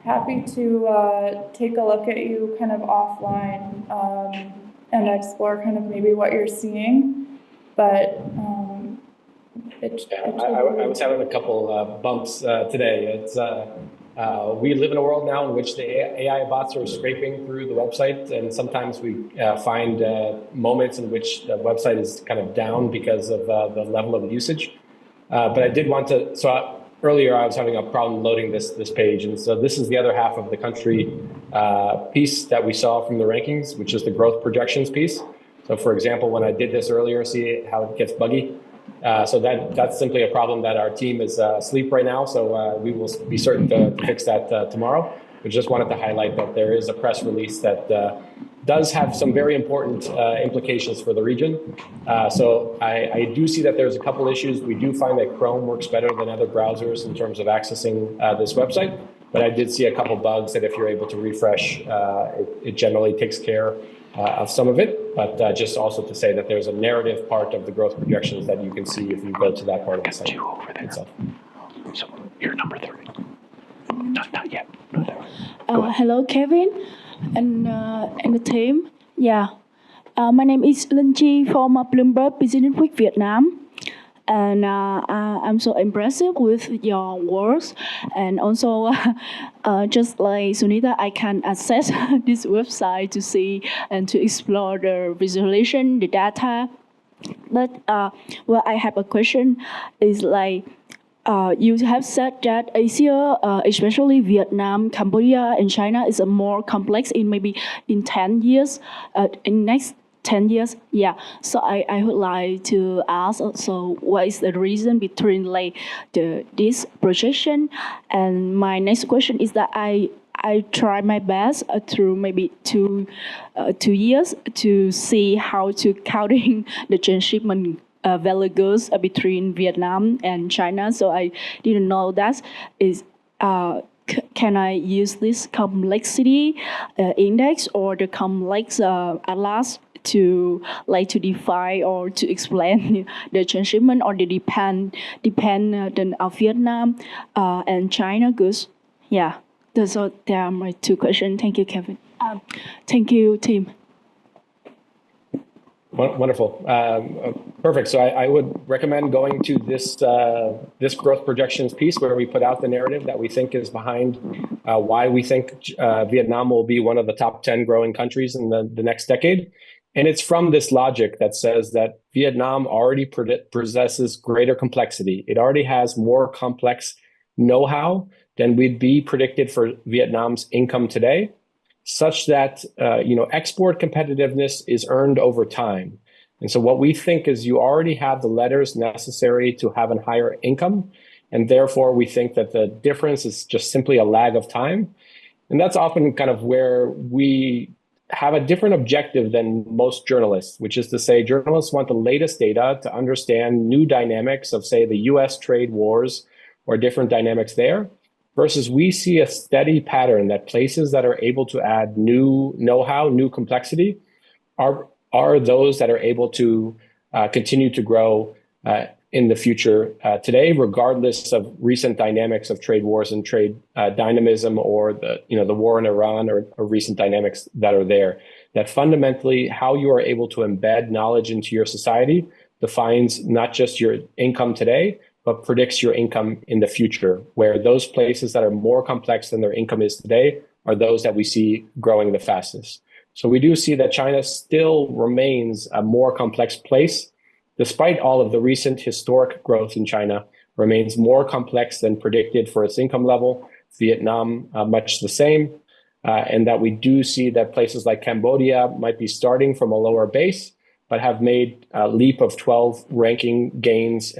happy to take a look at you kind of offline and explore kind of maybe what you're seeing. But I was having a couple bumps today. We live in a world now in which the AI bots are scraping through the website, and sometimes we find moments in which the website is kind of down because of the level of usage. But I did want to, earlier I was having a problem loading this page, and so this is the other half of the country piece that we saw from the rankings, which is the growth projections piece. So for example, when I did this earlier, see how it gets buggy? So that's simply a problem that our team is asleep right now, so we will be certain to fix that tomorrow. We just wanted to highlight that there is a press release that does have some very important implications for the region. So I do see that there's a couple issues. We do find that Chrome works better than other browsers in terms of accessing this website, but I did see a couple bugs that if you're able to refresh, it generally takes care of some of it. But just also to say that there's a narrative part of the growth projections that you can see if you go to that part of the site itself. So you're number 3. Not yet. Hello, Kevin, and the team. Yeah, my name is Linh Chi from Bloomberg Business Week Vietnam, and I'm so impressed with your works. And also, just like Sunita, I can access this website to see and to explore the visualization, the data. But well, I have a question. Is like. You have said that Asia, especially Vietnam, Cambodia, and China, is a more complex in maybe in 10 years, in next 10 years. Yeah. So I would like to ask also what is the reason between like this projection. And my next question is that I try my best through maybe 2 years to see how to counting the transshipment value goods between Vietnam and China. So I didn't know that is. Can I use this complexity index or the complex atlas to define or to explain the transshipment or the dependent of Vietnam and China goods? Yeah, So there are my two questions. Thank you, Kevin. Thank you, Tim. Wonderful. Perfect. So I would recommend going to this this growth projections piece where we put out the narrative that we think is behind why we think Vietnam will be one of the top 10 growing countries in the next decade. And it's from this logic that says that Vietnam already possesses greater complexity. It already has more complex know-how than would be predicted for Vietnam's income today, such that export competitiveness is earned over time. And so what we think is you already have the letters necessary to have a higher income, and therefore we think that the difference is just simply a lag of time. And that's often kind of where we have a different objective than most journalists, which is to say journalists want the latest data to understand new dynamics of, say, the US trade wars or different dynamics there. Versus we see a steady pattern that places that are able to add new know-how, new complexity, are those that are able to continue to grow in the future today, regardless of recent dynamics of trade wars and trade dynamism, or the war in Iran, or recent dynamics that are there. That fundamentally how you are able to embed knowledge into your society defines not just your income today, but predicts your income in the future, where those places that are more complex than their income is today are those that we see growing the fastest. So we do see that China still remains a more complex place, despite all of the recent historic growth in China, remains more complex than predicted for its income level. Vietnam, much the same. And that we do see that places like Cambodia might be starting from a lower base, but have made a leap of 12 ranking gains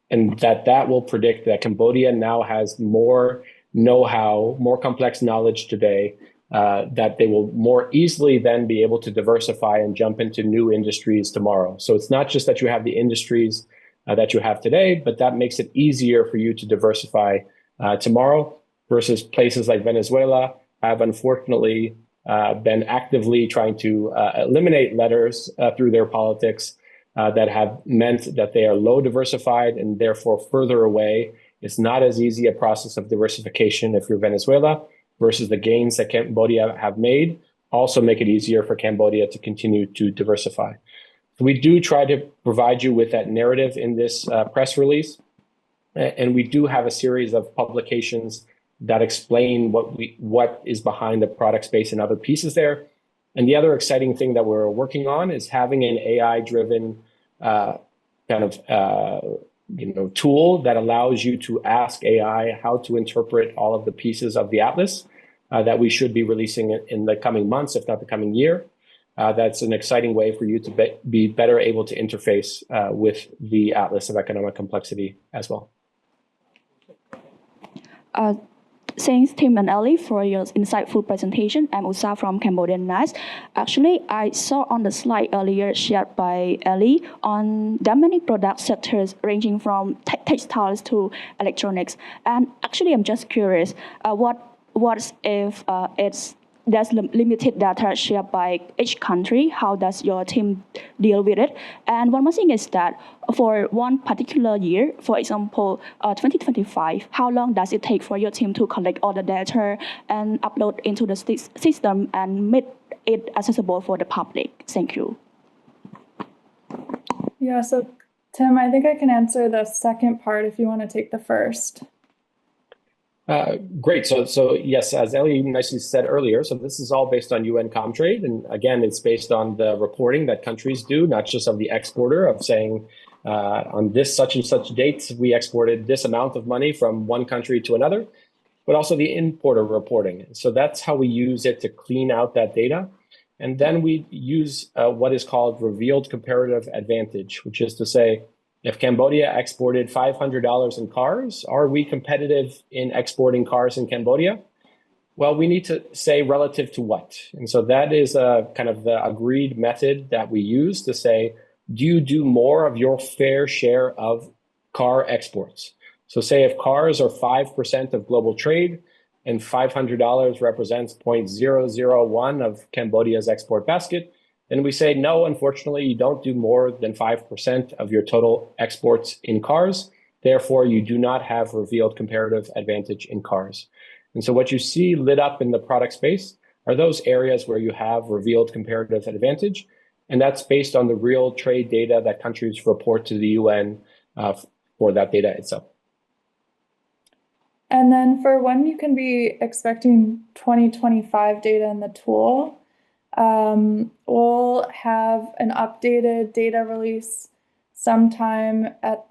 and that will predict that Cambodia now has more know-how, more complex knowledge today, that they will more easily then be able to diversify and jump into new industries tomorrow. So it's not just that you have the industries that you have today, but that makes it easier for you to diversify tomorrow, versus places like Venezuela have unfortunately been actively trying to eliminate letters through their politics that have meant that they are low diversified and therefore further away. It's not as easy a process of diversification if you're Venezuela, versus the gains that Cambodia have made also make it easier for Cambodia to continue to diversify. So we do try to provide you with that narrative in this press release. And we do have a series of publications that explain what is behind the product space and other pieces there. And the other exciting thing that we're working on is having an AI-driven tool that allows you to ask AI how to interpret all of the pieces of the atlas that we should be releasing in the coming months, if not the coming year. That's an exciting way for you to be better able to interface with the Atlas of Economic Complexity as well. Thanks, Tim and Ellie, for your insightful presentation. I'm Usa from Cambodian NICE. Actually, I saw on the slide earlier shared by Ellie on there are many product sectors ranging from textiles to electronics. And actually, I'm just curious, what if there's limited data shared by each country? How does your team deal with it? And one more thing is that for one particular year, for example, 2025, how long does it take for your team to collect all the data and upload into the system and make it accessible for the public? Thank you. Yeah, so Tim, I think I can answer the second part if you want to take the first. Great. So yes, as Ellie nicely said earlier, so this is all based on UN Comtrade. And again, it's based on the reporting that countries do, not just of the exporter, of saying on this such and such dates, we exported this amount of money from one country to another, but also the importer reporting. So that's how we use it to clean out that data. And then we use what is called revealed comparative advantage, which is to say, if Cambodia exported $500 in cars, are we competitive in exporting cars in Cambodia? Well, we need to say relative to what? And so that is a kind of the agreed method that we use to say, do you do more of your fair share of car exports? So say if cars are 5% of global trade and $500 represents 0.001 of Cambodia's export basket, then we say, no, unfortunately, you don't do more than 5% of your total exports in cars. Therefore, you do not have revealed comparative advantage in cars. And so what you see lit up in the product space are those areas where you have revealed comparative advantage. And that's based on the real trade data that countries report to the UN for that data itself. And then for when you can be expecting 2025 data in the tool, we'll have an updated data release sometime at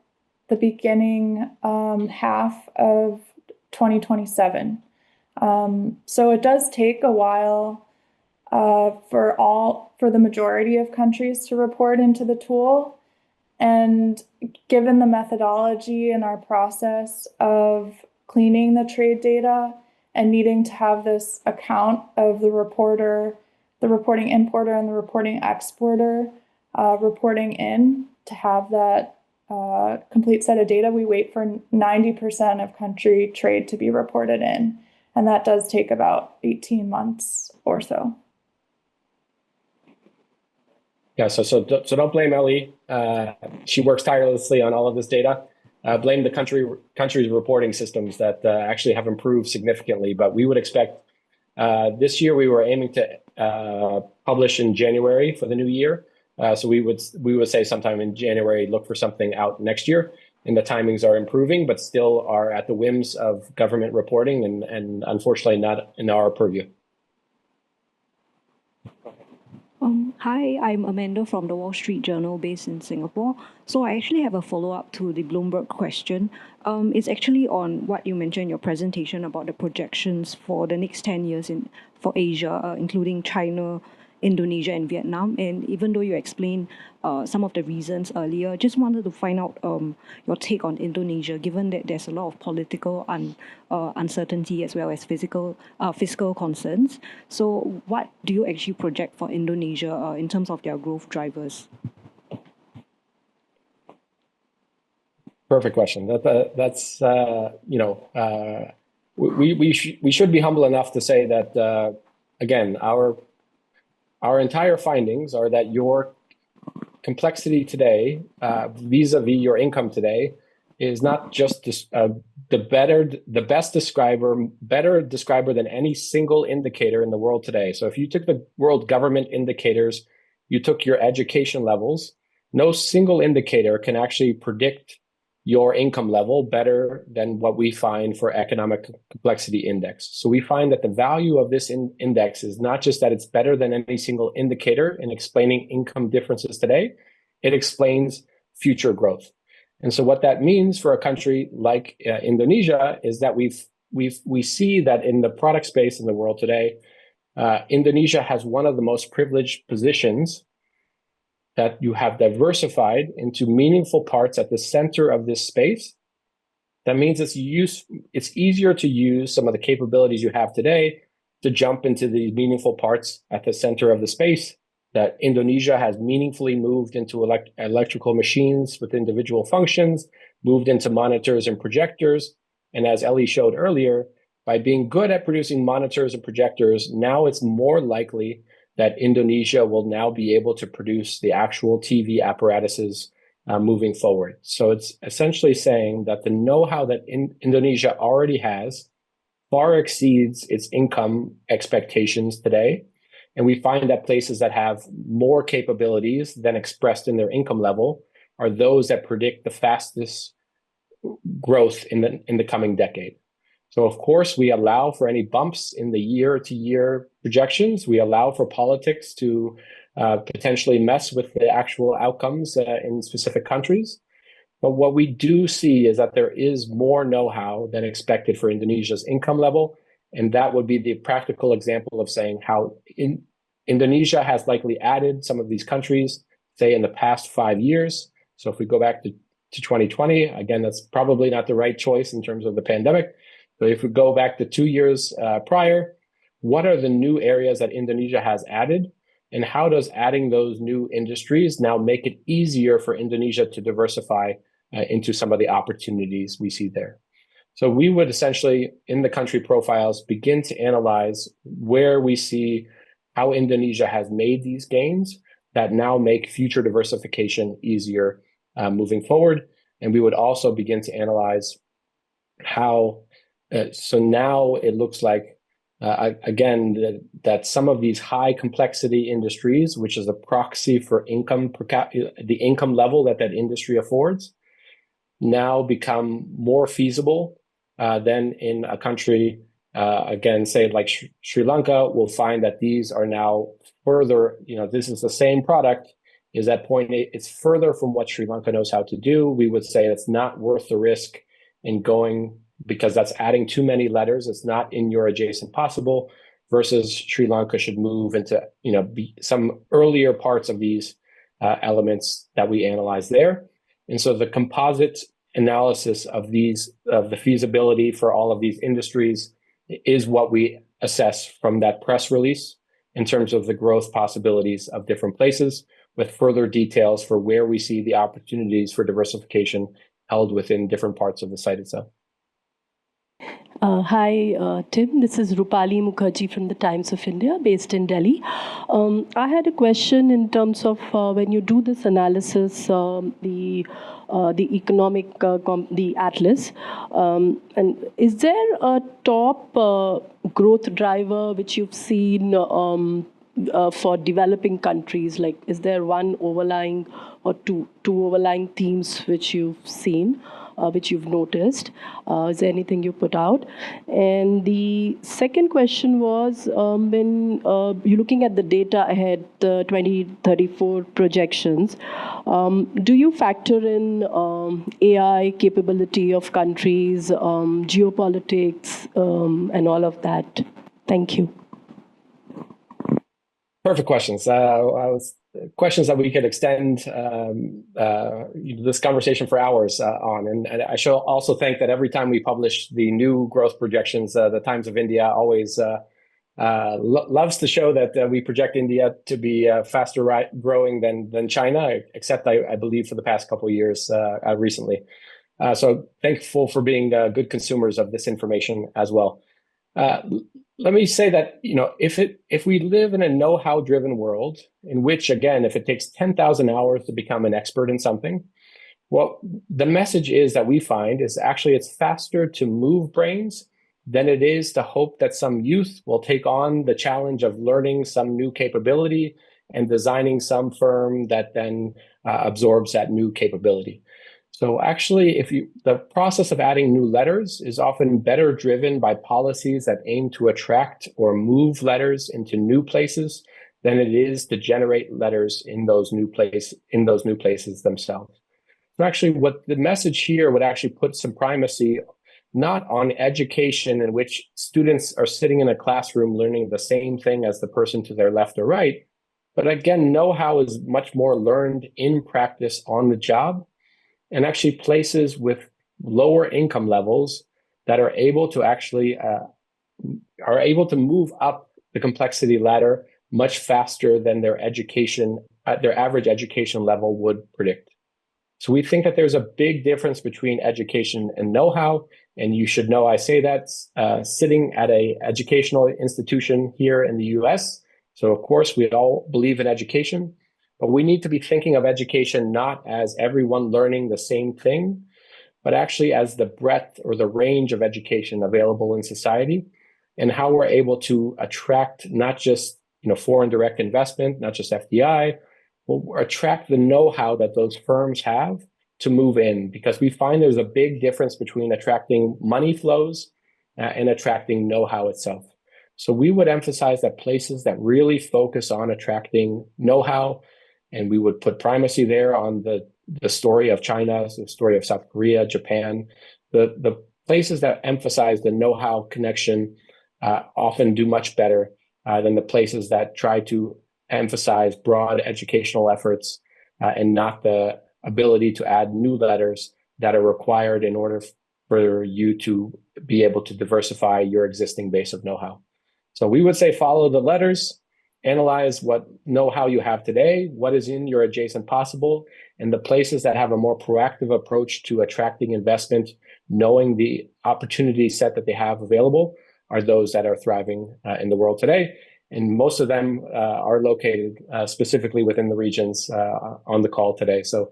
the beginning half of 2027. So it does take a while for the majority of countries to report into the tool. And given the methodology and our process of cleaning the trade data and needing to have this account of the reporter, the reporting importer and the reporting exporter reporting in to have that complete set of data, we wait for 90% of country trade to be reported in. And that does take about 18 months or so. Yeah, so don't blame Ellie. She works tirelessly on all of this data. Blame the country's reporting systems that actually have improved significantly. But we would expect this year we were aiming to publish in January for the new year. So we would say sometime in January, look for something out next year. And the timings are improving, but still are at the whims of government reporting and unfortunately not in our purview. Hi, I'm Amanda from the Wall Street Journal based in Singapore. So I actually have a follow-up to the Bloomberg question. It's actually on what you mentioned in your presentation about the projections for the next 10 years for Asia, including China, Indonesia, and Vietnam. And even though you explained some of the reasons earlier, just wanted to find out your take on Indonesia, given that there's a lot of political uncertainty as well as fiscal concerns. So what do you actually project for Indonesia in terms of their growth drivers? Perfect question. That's we should be humble enough to say that again, our entire findings are that your complexity today, vis-a-vis your income today, is not just the best describer, better describer than any single indicator in the world today. So if you took the world government indicators, you took your education levels, no single indicator can actually predict your income level better than what we find for economic complexity index. So we find that the value of this index is not just that it's better than any single indicator in explaining income differences today, it explains future growth. And so what that means for a country like Indonesia is that we see that in the product space in the world today, Indonesia has one of the most privileged positions that you have diversified into meaningful parts at the center of this space. That means it's easier to use some of the capabilities you have today to jump into the meaningful parts at the center of the space. That Indonesia has meaningfully moved into electrical machines with individual functions, moved into monitors and projectors. And as Ellie showed earlier, by being good at producing monitors and projectors, now it's more likely that Indonesia will now be able to produce the actual TV apparatuses moving forward. So it's essentially saying that the know-how that Indonesia already has far exceeds its income expectations today. And we find that places that have more capabilities than expressed in their income level are those that predict the fastest growth in the coming decade. So of course, we allow for any bumps in the year-to-year projections. We allow for politics to potentially mess with the actual outcomes in specific countries. But what we do see is that there is more know-how than expected for Indonesia's income level. And that would be the practical example of saying how Indonesia has likely added some of these countries, say in the past 5 years. So if we go back to 2020, again, that's probably not the right choice in terms of the pandemic. But if we go back to 2 years prior, what are the new areas that Indonesia has added? And how does adding those new industries now make it easier for Indonesia to diversify into some of the opportunities we see there? So we would essentially, in the country profiles, begin to analyze where we see how Indonesia has made these gains that now make future diversification easier moving forward. And we would also begin to analyze how So now it looks like, again, that some of these high complexity industries, which is a proxy for income per capita, the income level that industry affords, now become more feasible than in a country, again, say like Sri Lanka. We'll find that these are now further, this is the same product, is at 0.8. It's further from what Sri Lanka knows how to do. We would say it's not worth the risk in going, because that's adding too many letters. It's not in your adjacent possible, versus Sri Lanka should move into, some earlier parts of these elements that we analyze there. And so the composite analysis of the feasibility for all of these industries is what we assess from that press release in terms of the growth possibilities of different places, with further details for where we see the opportunities for diversification held within different parts of the site itself. Hi, Tim. This is Rupali Mukherjee from the Times of India, based in Delhi. I had a question in terms of when you do this analysis, the economic, the atlas, and is there a top growth driver which you've seen for developing countries? Like, is there one overlying or two overlying themes which you've seen? Which you've noticed? Is there anything you put out? And the second question was, when you're looking at the data ahead, the 2034 projections, do you factor in AI capability of countries, geopolitics, and all of that? Thank you. Perfect questions. Questions that we could extend this conversation for hours on. And I shall also think that every time we publish the new growth projections, the Times of India always loves to show that we project India to be faster growing than China, except I believe for the past couple of years recently. So thankful for being good consumers of this information as well. Let me say that, if we live in a know-how driven world, in which, again, if it takes 10,000 hours to become an expert in something, well, the message is that we find is actually it's faster to move brains than it is to hope that some youth will take on the challenge of learning some new capability and designing some firm that then absorbs that new capability. So actually, the process of adding new letters is often better driven by policies that aim to attract or move letters into new places than it is to generate letters in those new places themselves. So actually, what the message here would actually put some primacy not on education, in which students are sitting in a classroom learning the same thing as the person to their left or right, but again, know-how is much more learned in practice on the job. And actually places with lower income levels that are able to actually move up the complexity ladder much faster than their average education level would predict. So we think that there's a big difference between education and know-how, and you should know I say that sitting at an educational institution here in the US. So of course we all believe in education. But we need to be thinking of education not as everyone learning the same thing, but actually as the breadth or the range of education available in society, and how we're able to attract not just foreign direct investment, not just FDI, but attract the know-how that those firms have to move in, because we find there's a big difference between attracting money flows and attracting know-how itself. So we would emphasize that places that really focus on attracting know-how, and we would put primacy there on the story of China, the story of South Korea, Japan. The places that emphasize the know-how connection often do much better than the places that try to emphasize broad educational efforts and not the ability to add new letters that are required in order for you to be able to diversify your existing base of know-how. So we would say follow the letters, analyze what know-how you have today, what is in your adjacent possible, and the places that have a more proactive approach to attracting investment, knowing the opportunity set that they have available, are those that are thriving in the world today. And most of them are located specifically within the regions on the call today. So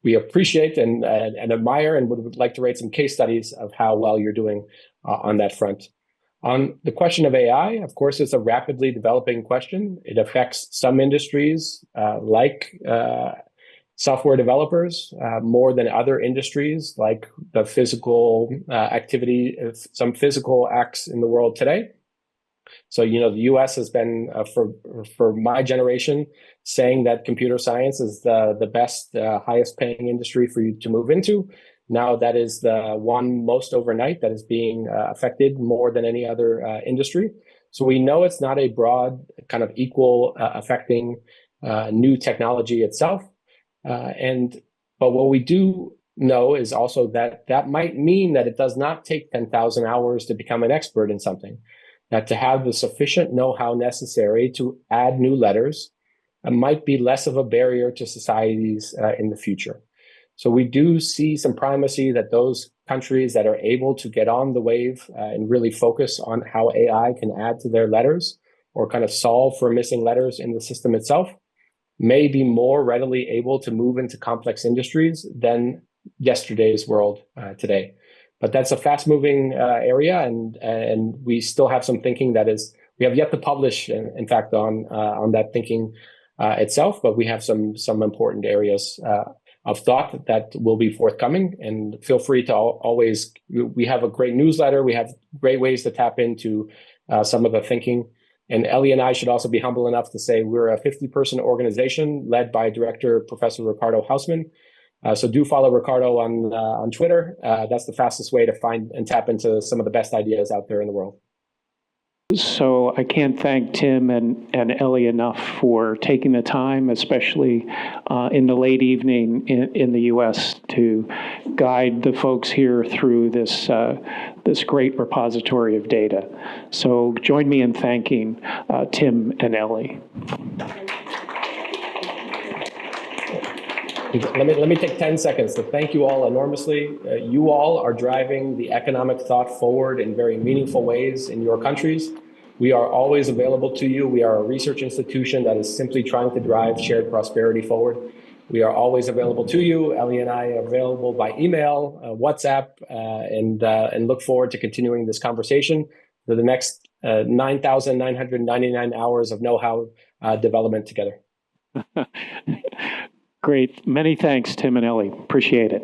we appreciate and admire and would like to rate some case studies of how well you're doing on that front. On the question of AI, of course, it's a rapidly developing question. It affects some industries like software developers more than other industries like the physical activity, some physical acts in the world today. So, the US has been, for my generation, saying that computer science is the best, highest paying industry for you to move into. Now that is the one most overnight that is being affected more than any other industry. So we know it's not a broad kind of equal affecting new technology itself. But what we do know is also that might mean that it does not take 10,000 hours to become an expert in something. That to have the sufficient know-how necessary to add new letters might be less of a barrier to societies in the future. So we do see some primacy that those countries that are able to get on the wave and really focus on how AI can add to their letters or kind of solve for missing letters in the system itself may be more readily able to move into complex industries than yesterday's world today. But that's a fast-moving area, and we still have some thinking we have yet to publish, in fact, on that thinking itself. But we have some important areas of thought that will be forthcoming. And feel free to always. We have a great newsletter. We have great ways to tap into some of the thinking. And Ellie and I should also be humble enough to say we're a 50-person organization led by Director Professor Ricardo Hausmann. So do follow Ricardo on Twitter. That's the fastest way to find and tap into some of the best ideas out there in the world. So I can't thank Tim and Ellie enough for taking the time, especially in the late evening in the U.S., to guide the folks here through this great repository of data. So join me in thanking Tim and Ellie. Let me take 10 seconds to thank you all enormously. You all are driving the economic thought forward in very meaningful ways in your countries. We are always available to you. We are a research institution that is simply trying to drive shared prosperity forward. We are always available to you. Ellie and I are available by email, WhatsApp, and look forward to continuing this conversation for the next 9,999 hours of know-how development together. Great. Many thanks, Tim and Ellie. Appreciate it.